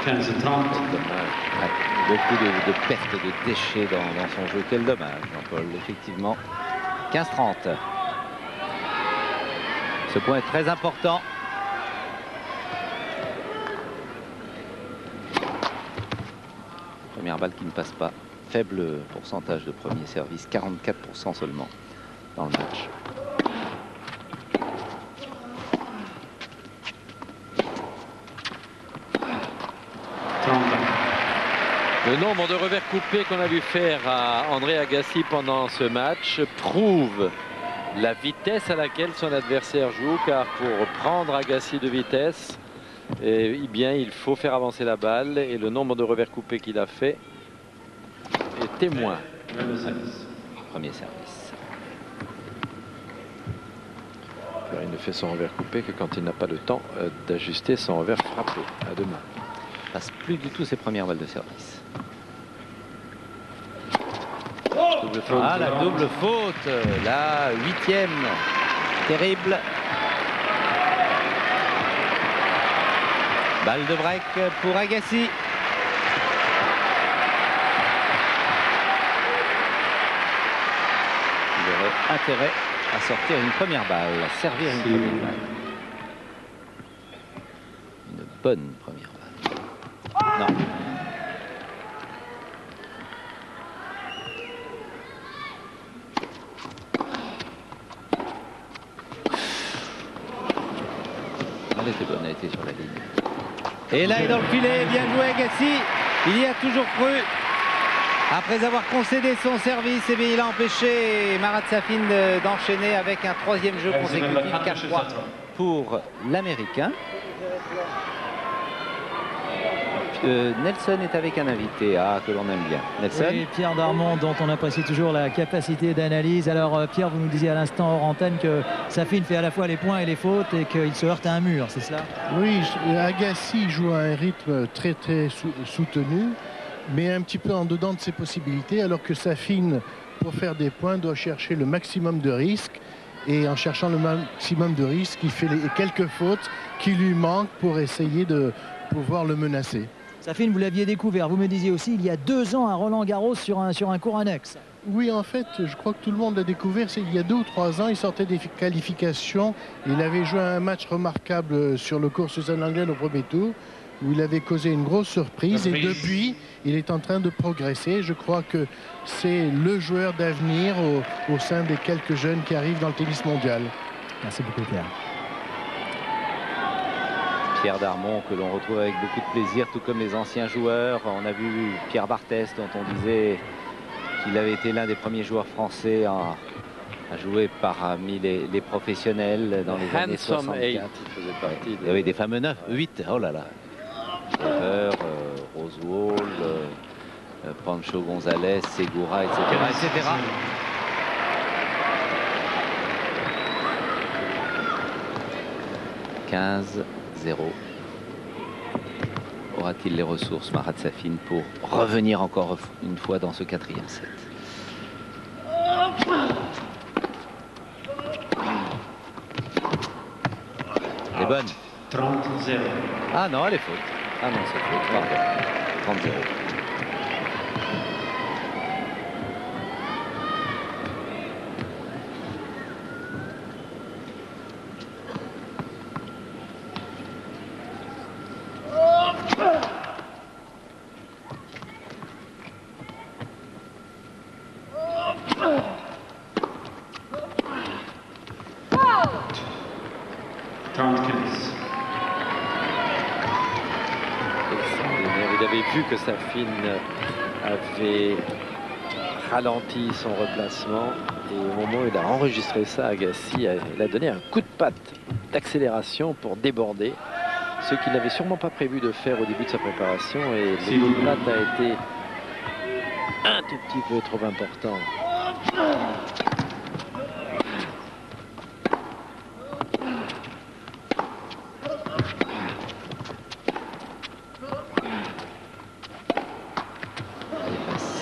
15-30. Dommage. Ouais, beaucoup de pertes de déchets dans son jeu. Quel dommage, Jean-Paul. Effectivement, 15-30. Ce point est très important. Première balle qui ne passe pas. Faible pourcentage de premier service, 44% seulement dans le match. Le nombre de revers coupés qu'on a vu faire à André Agassi pendant ce match prouve la vitesse à laquelle son adversaire joue, car pour prendre Agassi de vitesse, eh bien, il faut faire avancer la balle, et le nombre de revers coupés qu'il a fait est témoin. Premier service. Alors, il ne fait son revers coupé que quand il n'a pas le temps d'ajuster son revers frappé à deux mains. Passe plus du tout ses premières balles de service. Double faute. Ah, la double faute, la 8e. Terrible. Balle de break pour Agassi. Il aurait intérêt à sortir une première balle, à servir une première balle. Une bonne première balle. Non. Elle était bonne, elle était sur la ligne. Et là, il est dans le filet, bien joué Agassi. Il y a toujours cru. Après avoir concédé son service, eh bien, il a empêché Marat Safin d'enchaîner avec un troisième jeu consécutif, 4-3 pour l'Américain. Nelson est avec un invité que l'on aime bien. Nelson. Oui, Pierre Darmon, dont on apprécie toujours la capacité d'analyse. Alors Pierre, vous nous disiez à l'instant hors antenne que Safin fait à la fois les points et les fautes et qu'il se heurte à un mur, c'est cela? Oui, Agassi joue à un rythme très soutenu, mais un petit peu en dedans de ses possibilités, alors que Safin, pour faire des points, doit chercher le maximum de risques. Et en cherchant le maximum de risques, il fait quelques fautes qui lui manquent pour essayer de pouvoir le menacer. Safin, vous l'aviez découvert, vous me disiez aussi, il y a 2 ans à Roland-Garros sur un court annexe. Oui, en fait, je crois que tout le monde l'a découvert. Il y a 2 ou 3 ans, il sortait des qualifications. Il avait joué un match remarquable sur le court Suzanne Lenglen au premier tour, où il avait causé une grosse surprise. Et depuis, il est en train de progresser. Je crois que c'est le joueur d'avenir au sein des quelques jeunes qui arrivent dans le tennis mondial. Merci beaucoup, Pierre. Pierre Darmon, que l'on retrouve avec beaucoup de plaisir, tout comme les anciens joueurs. On a vu Pierre Barthès, dont on disait qu'il avait été l'un des premiers joueurs français à jouer parmi les professionnels dans les années 64. Il faisait partie Il y avait des fameux 9, 8, oh là là. Schroeder, Rosewall, Pancho González, Segura, etc. etc. « 15-0. Aura-t-il les ressources, Marat Safin, pour revenir encore une fois dans ce 4e set? Elle est bonne. 30-0. Ah non, elle est faute. Ah non, c'est faute, pardon. 30-0. Vous avez vu que Safin avait ralenti son replacement et au moment où il a enregistré ça, Agassi il a donné un coup de patte d'accélération pour déborder, ce qu'il n'avait sûrement pas prévu de faire au début de sa préparation, et le coup de patte a été un tout petit peu trop important.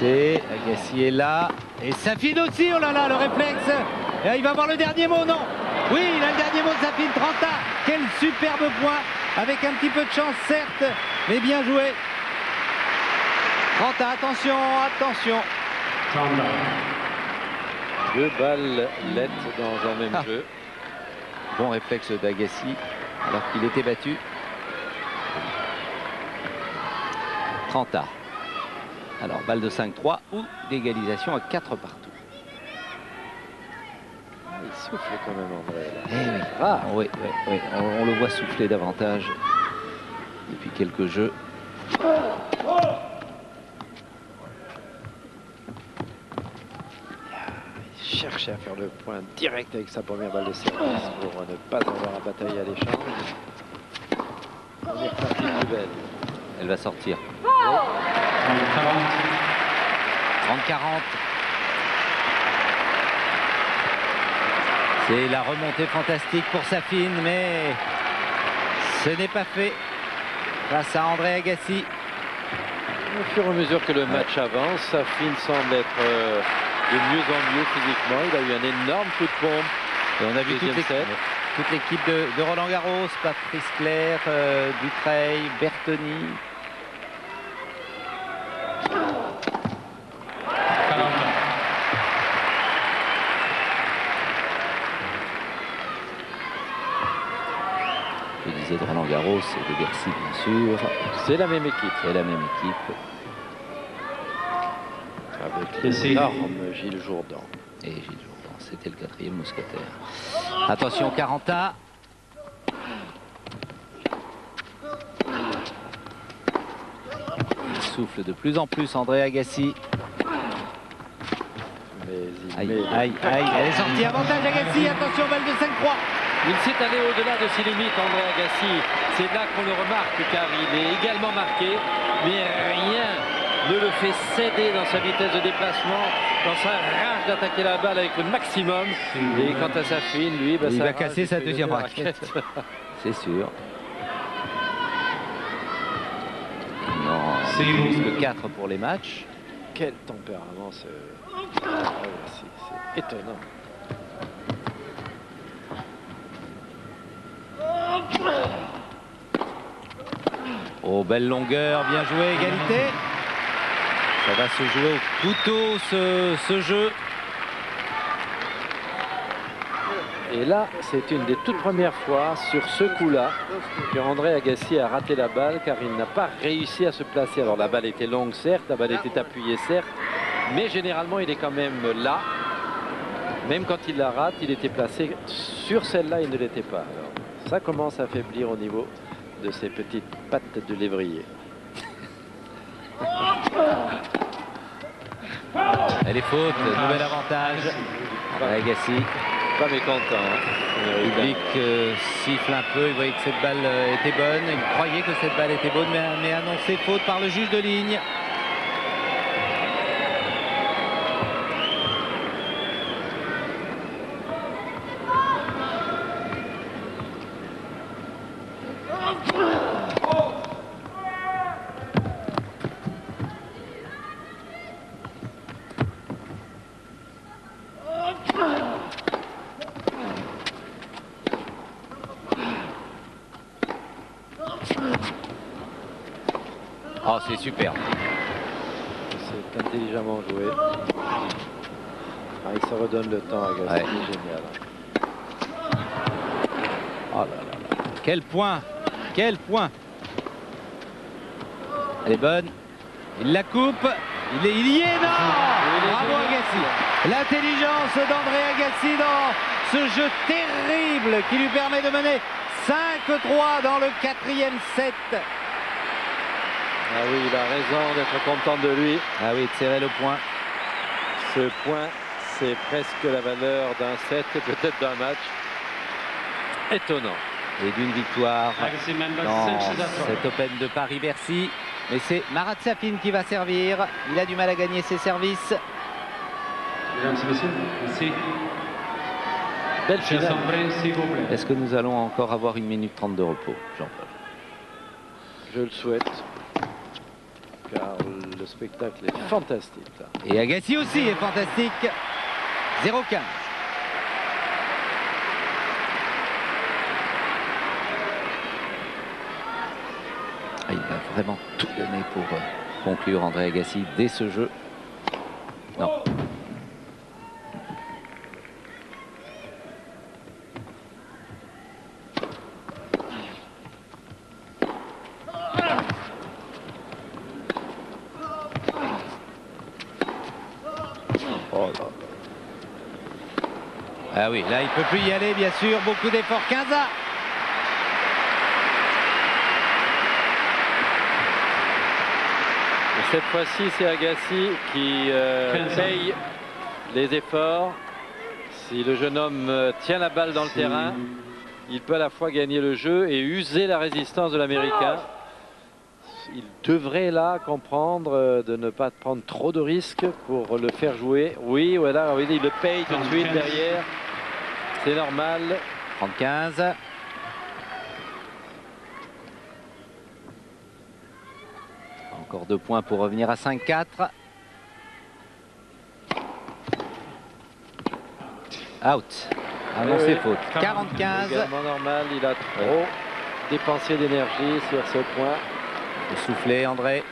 Agassi est là. Et Safin aussi, oh là là, le réflexe. Et il va avoir le dernier mot, non? Oui, il a le dernier mot de Safin, 30. Quel superbe point avec un petit peu de chance certes, mais bien joué. Trenta, attention, attention. 30. 2 balles lettres dans un même jeu. Bon réflexe d'Agassi alors qu'il était battu. 30. Alors balle de 5-3 ou d'égalisation à 4 partout. Il souffle quand même, André. Là. Eh oui. Oui, oui, oui. On le voit souffler davantage depuis quelques jeux. Il cherchait à faire le point direct avec sa première balle de service pour ne pas avoir à batailler à l'échange. Première partie plus belle. Elle va sortir. 40. 30-40. C'est la remontée fantastique pour Safin, mais ce n'est pas fait face à André Agassi. Au fur et à mesure que le match avance, Safin semble être de mieux en mieux physiquement. Il a eu un énorme coup de pompe. Et on a vu toute l'équipe de Roland Garros, Patrice Clerc, Dutreil, Bertoni. 40. Je disais de Roland Garros et de Bercy, bien sûr. C'est la même équipe. C'est la même équipe. Avec Ici. l'énorme Gilles Jourdan. Et Gilles Jourdan, c'était le 4e mousquetaire. Attention, 40. Il souffle de plus en plus, André Agassi. Mais il Aïe, met- aïe, aïe. Elle est sortie, avantage Agassi. Attention, balle de 5-3. Il s'est allé au-delà de ses limites, André Agassi. C'est là qu'on le remarque, car il est également marqué, mais rien ne le fait céder dans sa vitesse de déplacement, dans sa rage d'attaquer la balle avec le maximum. Et quant à Safin, lui, Il sa va rage casser lui sa fait deuxième lever la raquette. C'est sûr. Non, C'est bon. plus que 4 pour les matchs. Quel tempérament ce Agassi, c'est étonnant. Oh, belle longueur, bien joué, égalité. Ça va se jouer au couteau, ce jeu. Et là, c'est une des toutes premières fois sur ce coup-là que André Agassi a raté la balle, car il n'a pas réussi à se placer. Alors la balle était longue, certes, la balle était appuyée, certes, mais généralement il est quand même là. Même quand il la rate, il était placé sur celle-là, il ne l'était pas. Alors ça commence à faiblir au niveau de ses petites pattes de lévrier. Elle est faute, nouvel avantage. André Agassi. Pas mécontent. Hein. Le public siffle un peu, il voyait que cette balle était bonne, il croyait que cette balle était bonne, mais annoncé faute par le juge de ligne. Oh, c'est superbe. C'est intelligemment joué. Ah, il se redonne le temps, Agassi. Ouais. Génial. Oh là là là. Quel point! Quel point! Elle est bonne. Il la coupe. Il y est, non! Bravo Agassi. L'intelligence d'André Agassi dans ce jeu terrible qui lui permet de mener 5-3 dans le 4e set. Ah oui, il a raison d'être content de lui. Ah oui, de serrer le point. Ce point, c'est presque la valeur d'un set et peut-être d'un match. Étonnant. Et d'une victoire Agassi member dans 6 cet Open de Paris-Bercy. Mais c'est Marat Safin qui va servir. Il a du mal à gagner ses services. Mesdames et messieurs, ici, Belle chers finale. André, s'il vous plaît. Est-ce que nous allons encore avoir 1 minute 30 de repos, Jean-Paul? Je le souhaite. Car le spectacle est fantastique. Là. Et Agassi aussi est fantastique. 0-15. vraiment tout donné pour conclure André Agassi dès ce jeu. Non. Oh là. Ah oui, là il peut plus y aller, bien sûr. Beaucoup d'efforts. 15 à. Cette fois-ci, c'est Agassi qui paye les efforts. Si le jeune homme tient la balle dans le terrain, il peut à la fois gagner le jeu et user la résistance de l'Américain. Il devrait là comprendre de ne pas prendre trop de risques pour le faire jouer. Oui, voilà, oui, il le paye tout de suite derrière. C'est normal. 30-15. Encore 2 points pour revenir à 5-4. Out. Ah non, c'est faute. 40-15. Également normal, il a trop dépensé d'énergie sur ce point. Il faut souffler, André.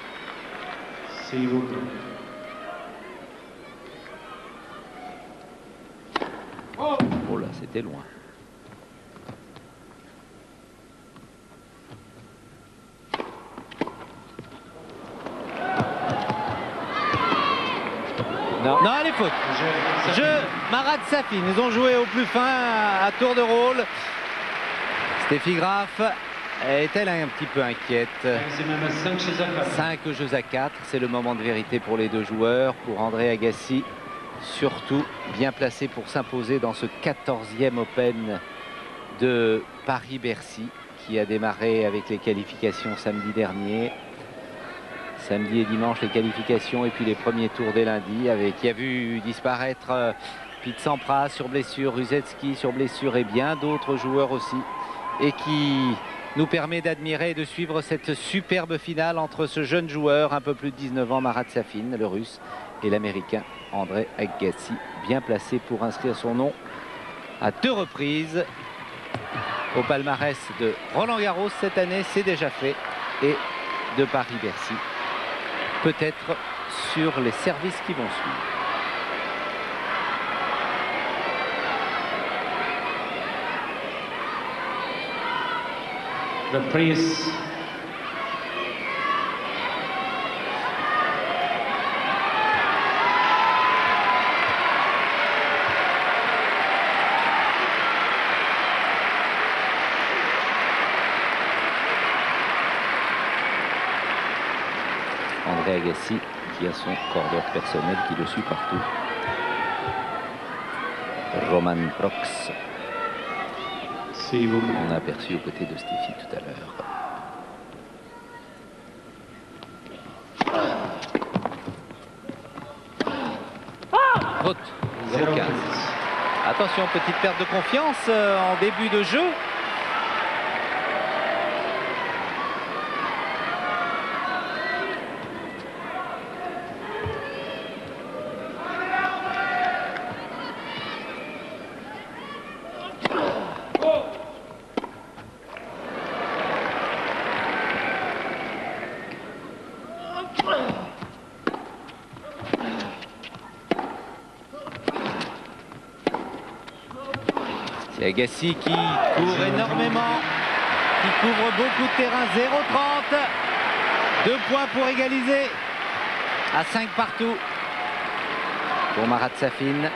Oh là, c'était loin. Non. Non, elle est faute. Jeu Marat Safin. Ils ont joué au plus fin à tour de rôle. Steffi Graf est-elle un petit peu inquiète? 5 jeux à 4. C'est le moment de vérité pour les deux joueurs. Pour André Agassi, surtout bien placé pour s'imposer dans ce 14e Open de Paris-Bercy qui a démarré avec les qualifications samedi dernier. Samedi et dimanche, les qualifications et puis les premiers tours dès lundi, qui a vu disparaître Pete Sampras sur blessure, Rusedski sur blessure et bien d'autres joueurs aussi. Et qui nous permet d'admirer et de suivre cette superbe finale entre ce jeune joueur, un peu plus de 19 ans, Marat Safin, le russe, et l'américain André Agassi, bien placé pour inscrire son nom à 2 reprises au palmarès de Roland-Garros cette année. C'est déjà fait, et de Paris-Bercy. Peut-être sur les services qui vont suivre. Reprise. André Agassi qui a son cordeur personnel qui le suit partout. Roman Prox. On a aperçu aux côtés de Steffi tout à l'heure. Faute. 0-15. Attention, petite perte de confiance en début de jeu. C'est Agassi qui court énormément, qui couvre beaucoup de terrain. 0-30. 2 points pour égaliser à 5 partout pour Marat Safin.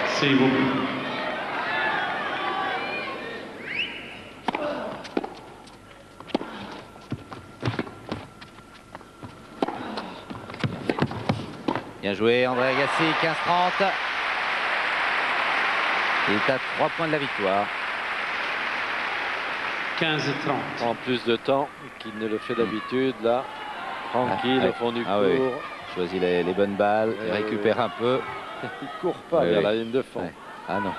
C'est bon. Bien joué André Agassi, 15-30. Il est à 3 points de la victoire. 15-30. En plus de temps qu'il ne le fait d'habitude, là, tranquille au fond du court. Oui. Choisit les bonnes balles, il récupère un peu. Il court pas vers la ligne de fond. Ouais. Ah non.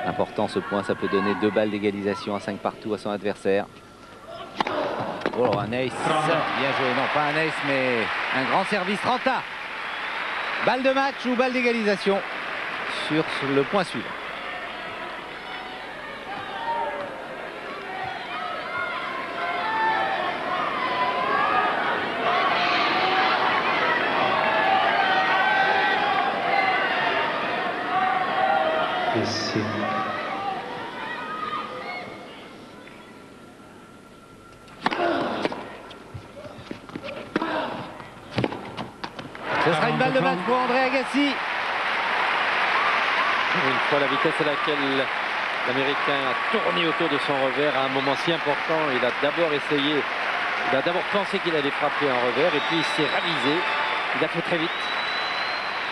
Important ce point, ça peut donner 2 balles d'égalisation à 5 partout à son adversaire. Oh, un ace, bien joué, non pas un ace mais un grand service. 30. Balle de match ou balle d'égalisation sur le point suivant. Merci. Ce sera une balle de match pour André Agassi. Une fois la vitesse à laquelle l'Américain a tourné autour de son revers à un moment si important, il a d'abord essayé, il a d'abord pensé qu'il allait frapper un revers et puis il s'est ravisé. Il a fait très vite.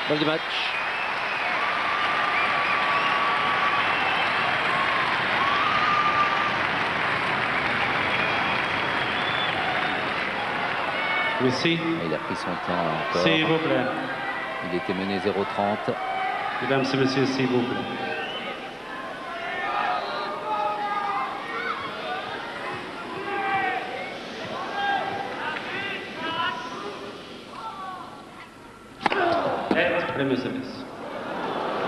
Balle de match. Merci. Il a pris son temps encore. S'il vous plaît. Il était mené 0,30. Mesdames et messieurs, s'il vous plaît. Premier service.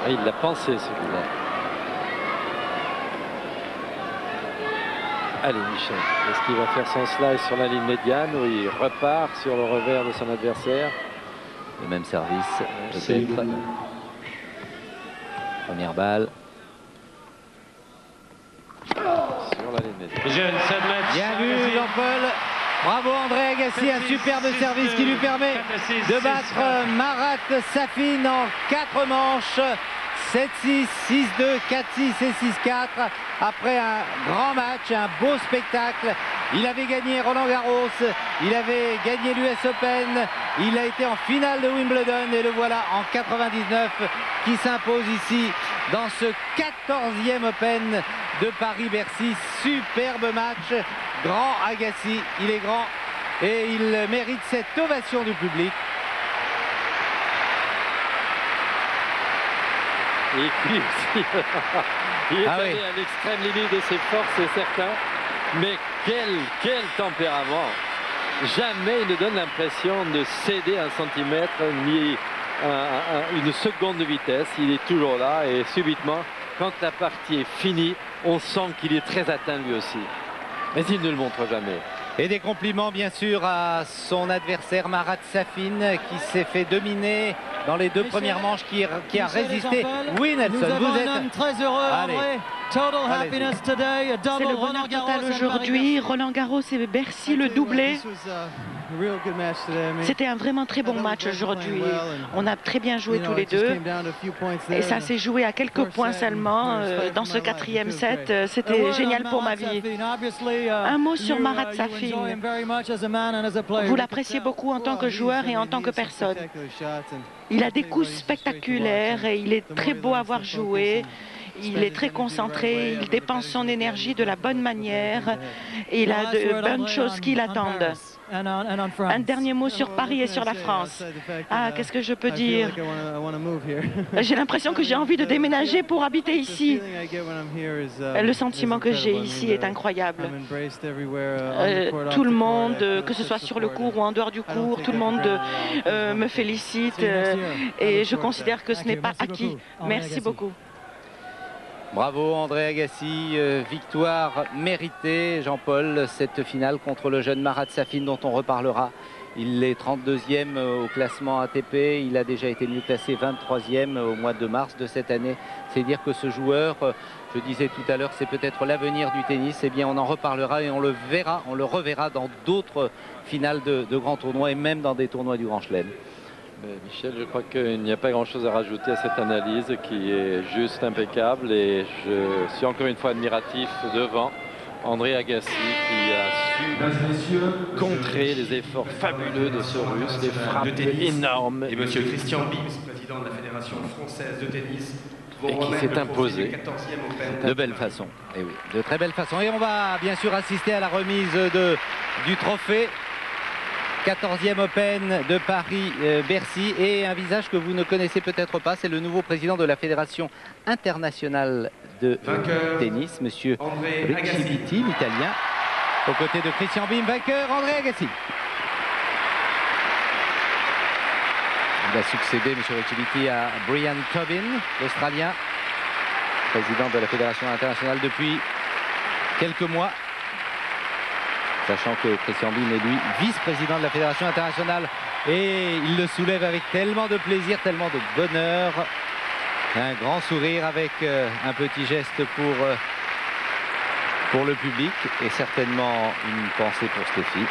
Ah, il l'a pensé celui-là. Allez Michel, est-ce qu'il va faire son slide sur la ligne médiane ou il repart sur le revers de son adversaire? Le même service, C'est peut-être. Première balle. Sur la ligne médiane. Jeune, 7 mètres. Bien vu Jean-Paul. Bravo André Agassi, un superbe service qui lui permet de battre Marat Safin en 4 manches. 7-6, 6-2, 4-6 et 6-4. Après un grand match, un beau spectacle. Il avait gagné Roland Garros, il avait gagné l'US Open, il a été en finale de Wimbledon et le voilà en 99 qui s'impose ici dans ce 14e Open de Paris-Bercy. Superbe match, grand Agassi, il est grand et il mérite cette ovation du public. Et puis aussi, il est allé oui. à l'extrême limite de ses forces, c'est certain. Mais quel tempérament! Jamais il ne donne l'impression de céder un centimètre ni une seconde de vitesse. Il est toujours là et subitement, quand la partie est finie, on sent qu'il est très atteint lui aussi. Mais il ne le montre jamais. Et des compliments bien sûr à son adversaire Marat Safin qui s'est fait dominer dans les 2 premières manches, qui a résisté. Oui Nelson, vous êtes un homme très heureux, Allez. André. Total happiness today. A double C'est le Roland bonheur Garros total and aujourd'hui. Roland Garros et Bercy, le doublé. C'était un vraiment très bon match aujourd'hui. On a très bien joué tous les deux. Et ça s'est joué à quelques points seulement. Dans ce 4e set, c'était génial pour ma vie. Un mot sur Marat Safin. Vous l'appréciez beaucoup en tant que joueur et en tant que personne. Il a des coups spectaculaires et il est très beau à voir jouer. Il est très concentré, il dépense son énergie de la bonne manière et il a de bonnes choses qui l'attendent. Un dernier mot sur Paris et sur la France. Ah, qu'est-ce que je peux dire? J'ai l'impression que j'ai envie de déménager pour habiter ici. Le sentiment que j'ai ici est incroyable. Tout le monde, que ce soit sur le court ou en dehors du court, tout le monde me félicite et je considère que ce n'est pas acquis. Merci beaucoup. Bravo André Agassi, victoire méritée Jean-Paul, cette finale contre le jeune Marat Safin dont on reparlera. Il est 32e au classement ATP, il a déjà été mieux classé 23e au mois de mars de cette année. C'est dire que ce joueur, je disais tout à l'heure, c'est peut-être l'avenir du tennis. Eh bien on en reparlera et on le verra, on le reverra dans d'autres finales de grands tournois et même dans des tournois du Grand Chelem. Mais Michel, je crois qu'il n'y a pas grand-chose à rajouter à cette analyse qui est juste impeccable et je suis encore une fois admiratif devant André Agassi qui a su contrer les efforts fabuleux de ce Russe, des frappes énormes. Et monsieur Christian Bims, président de la Fédération française de tennis, et qui s'est imposé de belle façon. Et oui, de très belle façon. Et on va bien sûr assister à la remise du trophée. 14e Open de Paris-Bercy et un visage que vous ne connaissez peut-être pas, c'est le nouveau président de la Fédération internationale de tennis, monsieur Ricci Bitti, l'italien, aux côtés de Christian Bim, vainqueur André Agassi. Il a succédé, M. Riccioliti, à Brian Tobin, l'Australien, président de la Fédération internationale depuis quelques mois. Sachant que Christian Bean est, lui, vice-président de la Fédération internationale. Et il le soulève avec tellement de plaisir, tellement de bonheur. Un grand sourire avec un petit geste pour le public. Et certainement une pensée pour Steffi.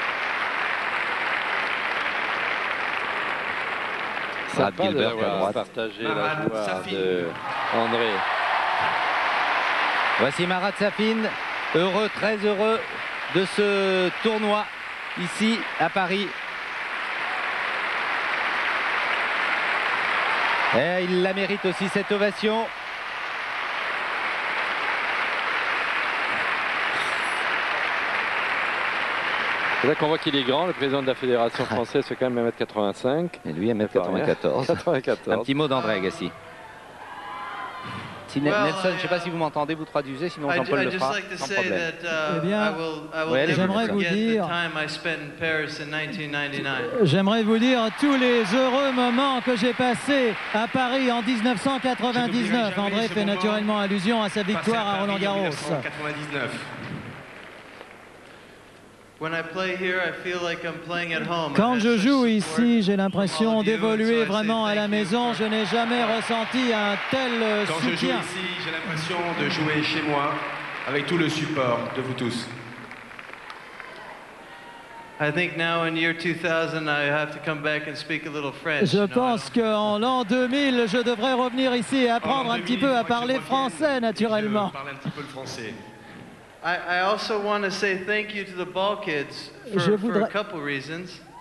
Brad Gilbert à droite. Partager la joie de André. Voici Marat Safin, heureux, très heureux de ce tournoi ici à Paris. Et il la mérite aussi, cette ovation. C'est là qu'on voit qu'il est grand, le président de la Fédération française fait quand même 1m85. Et lui 1m94. 94. Un petit mot d'André Agassi. Si Nelson, je ne sais pas si vous m'entendez, vous traduisez, sinon Jean-Paul le fera, sans problème. Eh bien, j'aimerais vous dire tous les heureux moments que j'ai passés à Paris en 1999. André fait naturellement allusion à sa victoire à Roland-Garros. Quand je joue ici, j'ai l'impression d'évoluer vraiment à la maison. Je n'ai jamais ressenti un tel soutien. Quand je joue ici, j'ai l'impression de jouer chez moi, avec tout le support de vous tous. Je pense qu'en l'an 2000, je devrais revenir ici et apprendre un petit peu à parler français, naturellement. Parler un petit peu le français.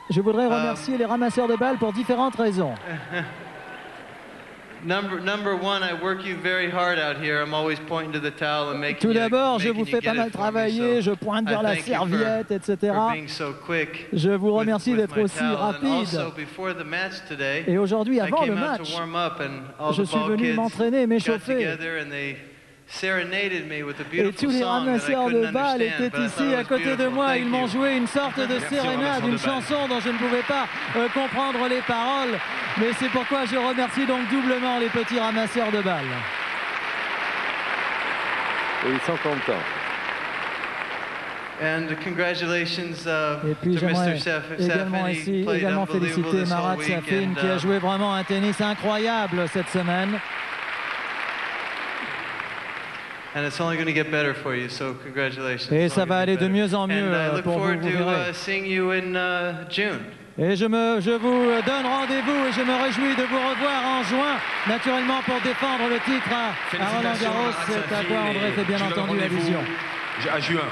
Je voudrais remercier les ramasseurs de balles pour différentes raisons. Tout d'abord, je vous fais pas mal travailler, je pointe vers la serviette, etc. Je vous remercie d'être aussi rapide. Et aujourd'hui, avant le match, je suis venu m'entraîner, m'échauffer. Et tous les ramasseurs de balles étaient ici à côté de moi. Ils m'ont joué une sorte de sérénade, une chanson dont je ne pouvais pas comprendre les paroles. Mais c'est pourquoi je remercie donc doublement les petits ramasseurs de balles. Et ils sont contents. Et puis j'aimerais également féliciter Marat Safin qui a joué vraiment un tennis incroyable cette semaine. Et ça va aller de mieux en mieux pour vous, vous verrez. Et je vous donne rendez-vous et je me réjouis de vous revoir en juin, naturellement pour défendre le titre à Roland-Garros. C'est à quoi André fait bien entendu allusion. À juin.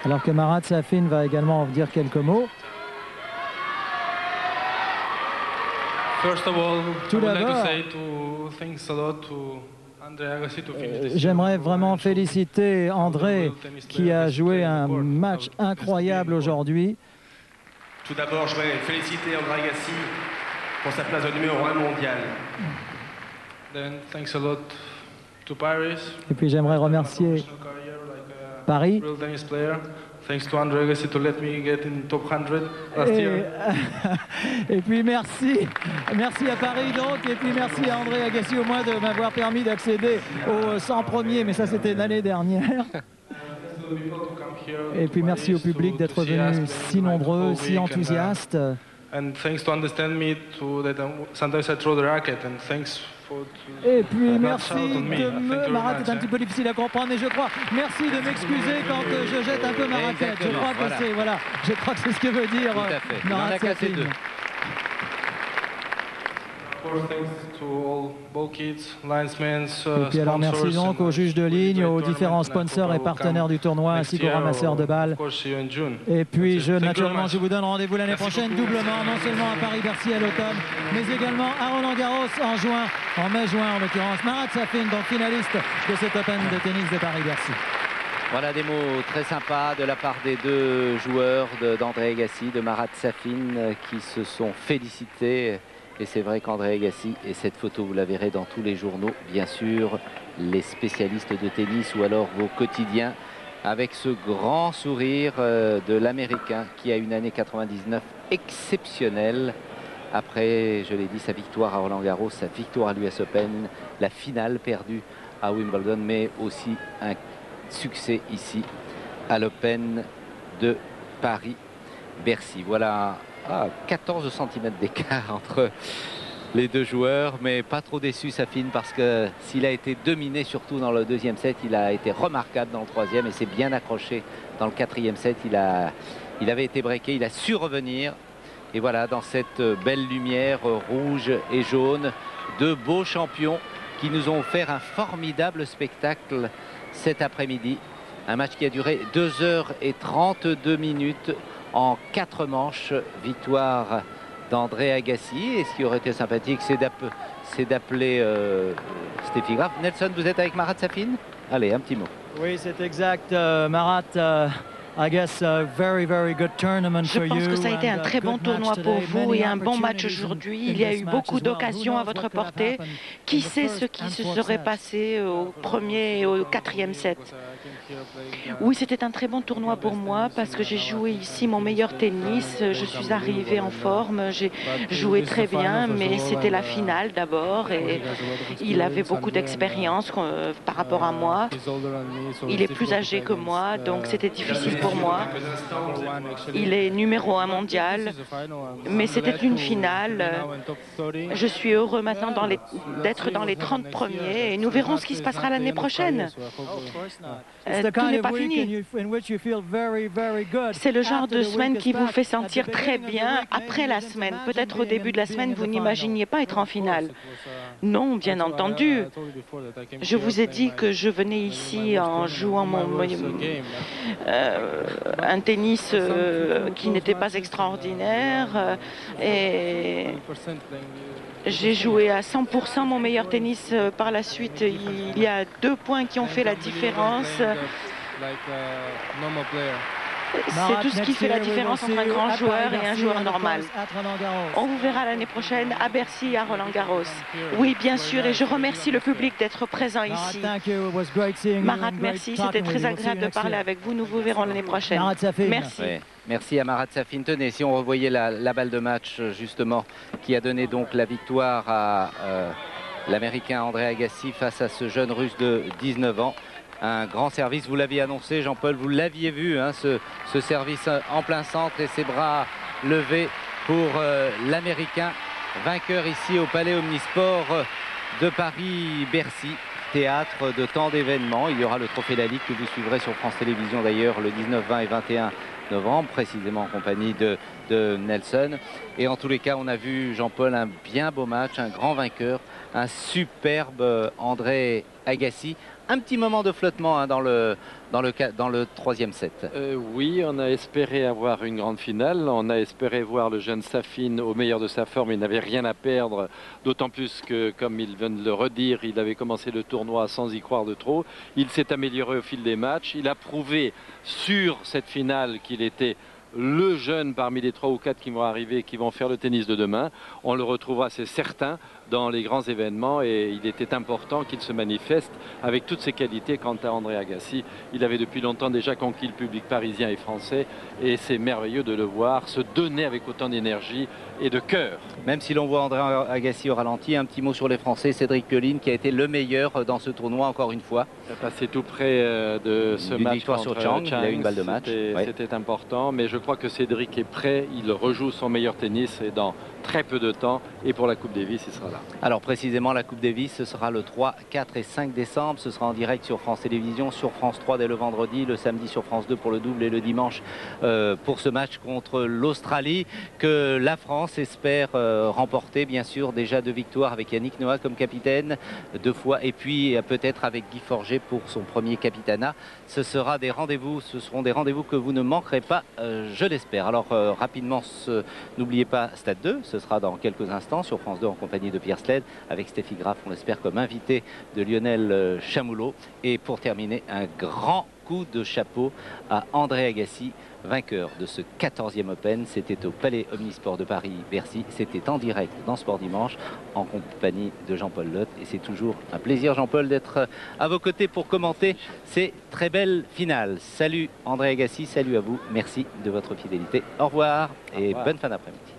Alors que Marat Safin va également dire quelques mots. Tout d'abord, j'aimerais vraiment féliciter André qui a joué un match incroyable aujourd'hui. Tout d'abord, je voudrais féliciter André Agassi pour sa place de numéro 1 mondial. Et puis j'aimerais remercier Paris. Thanks to André Agassi to let me get in top 100 last year. Et puis merci à Paris donc, et puis merci à André Agassi au moins de m'avoir permis d'accéder aux 100 premiers, mais ça c'était l'année dernière. Et puis merci au public d'être venu si nombreux, si enthousiastes. And thanks to understand me that sometimes I throw the racket and thanks. Et puis merci de Marat est un petit peu difficile à comprendre, mais je crois, merci de m'excuser quand je jette un peu ma raquette. Je crois que c'est, voilà, je crois que c'est ce que veut dire Marat Safin. Et puis alors merci donc aux juges de ligne, aux différents sponsors et partenaires du tournoi, ainsi qu'aux ramasseurs de balles. Et puis naturellement je vous donne rendez-vous l'année prochaine doublement, non seulement à Paris-Bercy à l'automne, mais également à Roland-Garros en juin, en mai-juin en l'occurrence. Marat Safin, donc finaliste de cet Open de tennis de Paris-Bercy. Voilà des mots très sympas de la part des deux joueurs, d'André Agassi, de Marat Safin, qui se sont félicités. Et c'est vrai qu'André Agassi, et cette photo vous la verrez dans tous les journaux, bien sûr, les spécialistes de tennis ou alors vos quotidiens avec ce grand sourire de l'Américain qui a une année 99 exceptionnelle. Après, je l'ai dit, sa victoire à Roland-Garros, sa victoire à l'US Open, la finale perdue à Wimbledon, mais aussi un succès ici à l'Open de Paris-Bercy. Voilà 14 cm d'écart entre les deux joueurs, mais pas trop déçu Safin, parce que s'il a été dominé surtout dans le deuxième set, il a été remarquable dans le troisième et s'est bien accroché dans le quatrième set. Il avait été breaké, il a su revenir. Et voilà, dans cette belle lumière rouge et jaune, deux beaux champions qui nous ont offert un formidable spectacle cet après-midi. Un match qui a duré 2h32 en 4 manches. Victoire d'André Agassi. Et ce qui aurait été sympathique, c'est d'appeler Steffi Graf. Nelson, vous êtes avec Marat Safin? Allez, un petit mot. Oui, c'est exact. Marat, I guess very good tournament for you. Je pense que ça a été un très bon tournoi pour vous et un bon match aujourd'hui. Il y a eu beaucoup d'occasions à votre portée. Qui sait ce qui se serait passé au premier et au quatrième set? Oui, c'était un très bon tournoi pour moi parce que j'ai joué ici mon meilleur tennis. Je suis arrivée en forme, j'ai joué très bien, mais c'était la finale d'abord et il avait beaucoup d'expérience par rapport à moi. Il est plus âgé que moi, donc c'était difficile pour moi. Il est numéro 1 mondial, mais c'était une finale. Je suis heureux maintenant d'être dans les 30 premiers et nous verrons ce qui se passera l'année prochaine. Tout n'est pas fini. C'est le genre de semaine qui vous fait sentir très bien après la semaine. Peut-être au début de la semaine, vous n'imaginiez pas être en finale. Non, bien entendu. Je vous ai dit que je venais ici en jouant un tennis qui n'était pas extraordinaire et j'ai joué à 100% mon meilleur tennis par la suite. Il y a 2 points qui ont fait la différence. C'est tout ce qui fait la différence entre un grand joueur et un joueur normal. On vous verra l'année prochaine à Bercy et à Roland-Garros. Oui, bien sûr, et je remercie le public d'être présent ici. Marat, merci, c'était très agréable de parler avec vous. Nous vous verrons l'année prochaine. Merci. Ouais. Merci à Marat Safin. Tenez, si on revoyait la balle de match, justement, qui a donné donc la victoire à l'Américain André Agassi face à ce jeune Russe de 19 ans. Un grand service, vous l'aviez annoncé, Jean-Paul, vous l'aviez vu, hein, ce service en plein centre et ses bras levés pour l'Américain, vainqueur ici au Palais Omnisport de Paris-Bercy, théâtre de tant d'événements. Il y aura le Trophée Lalique que vous suivrez sur France Télévisions d'ailleurs le 19, 20 et 21 novembre, précisément en compagnie de Nelson. Et en tous les cas, on a vu, Jean-Paul, un bien beau match, un grand vainqueur, un superbe André Agassi. Un petit moment de flottement hein, dans le troisième set. Oui, on a espéré avoir une grande finale. On a espéré voir le jeune Safin au meilleur de sa forme. Il n'avait rien à perdre, d'autant plus que, comme il vient de le redire, il avait commencé le tournoi sans y croire de trop. Il s'est amélioré au fil des matchs. Il a prouvé sur cette finale qu'il était le jeune parmi les 3 ou 4 qui vont arriver, qui vont faire le tennis de demain. On le retrouvera, c'est certain, dans les grands événements et il était important qu'il se manifeste avec toutes ses qualités. Quant à André Agassi, il avait depuis longtemps déjà conquis le public parisien et français et c'est merveilleux de le voir se donner avec autant d'énergie et de cœur. Même si l'on voit André Agassi au ralenti, un petit mot sur les Français, Cédric Pioline qui a été le meilleur dans ce tournoi encore une fois. Il a passé tout près de ce match victoire sur Chang, il a eu une balle de match. C'était important, mais je crois que Cédric est prêt, il rejoue son meilleur tennis et dans très peu de temps et pour la Coupe Davis il sera là. Alors précisément la Coupe Davis ce sera le 3, 4 et 5 décembre, ce sera en direct sur France Télévisions, sur France 3 dès le vendredi, le samedi sur France 2 pour le double et le dimanche pour ce match contre l'Australie que la France espère remporter bien sûr, déjà 2 victoires avec Yannick Noah comme capitaine 2 fois et puis peut-être avec Guy Forget pour son premier capitanat. Ce seront des rendez-vous que vous ne manquerez pas, je l'espère. Alors rapidement, n'oubliez pas Stade 2, ce sera dans quelques instants sur France 2 en compagnie de Pierre Sled avec Steffi Graf, on l'espère, comme invité de Lionel Chamoulot. Et pour terminer, un grand coup de chapeau à André Agassi, vainqueur de ce 14e Open. C'était au Palais Omnisport de Paris-Bercy. C'était en direct dans Sport Dimanche en compagnie de Jean-Paul Lotte. Et c'est toujours un plaisir, Jean-Paul, d'être à vos côtés pour commenter ces très belles finales. Salut André Agassi, salut à vous. Merci de votre fidélité. Au revoir et bonne fin d'après-midi.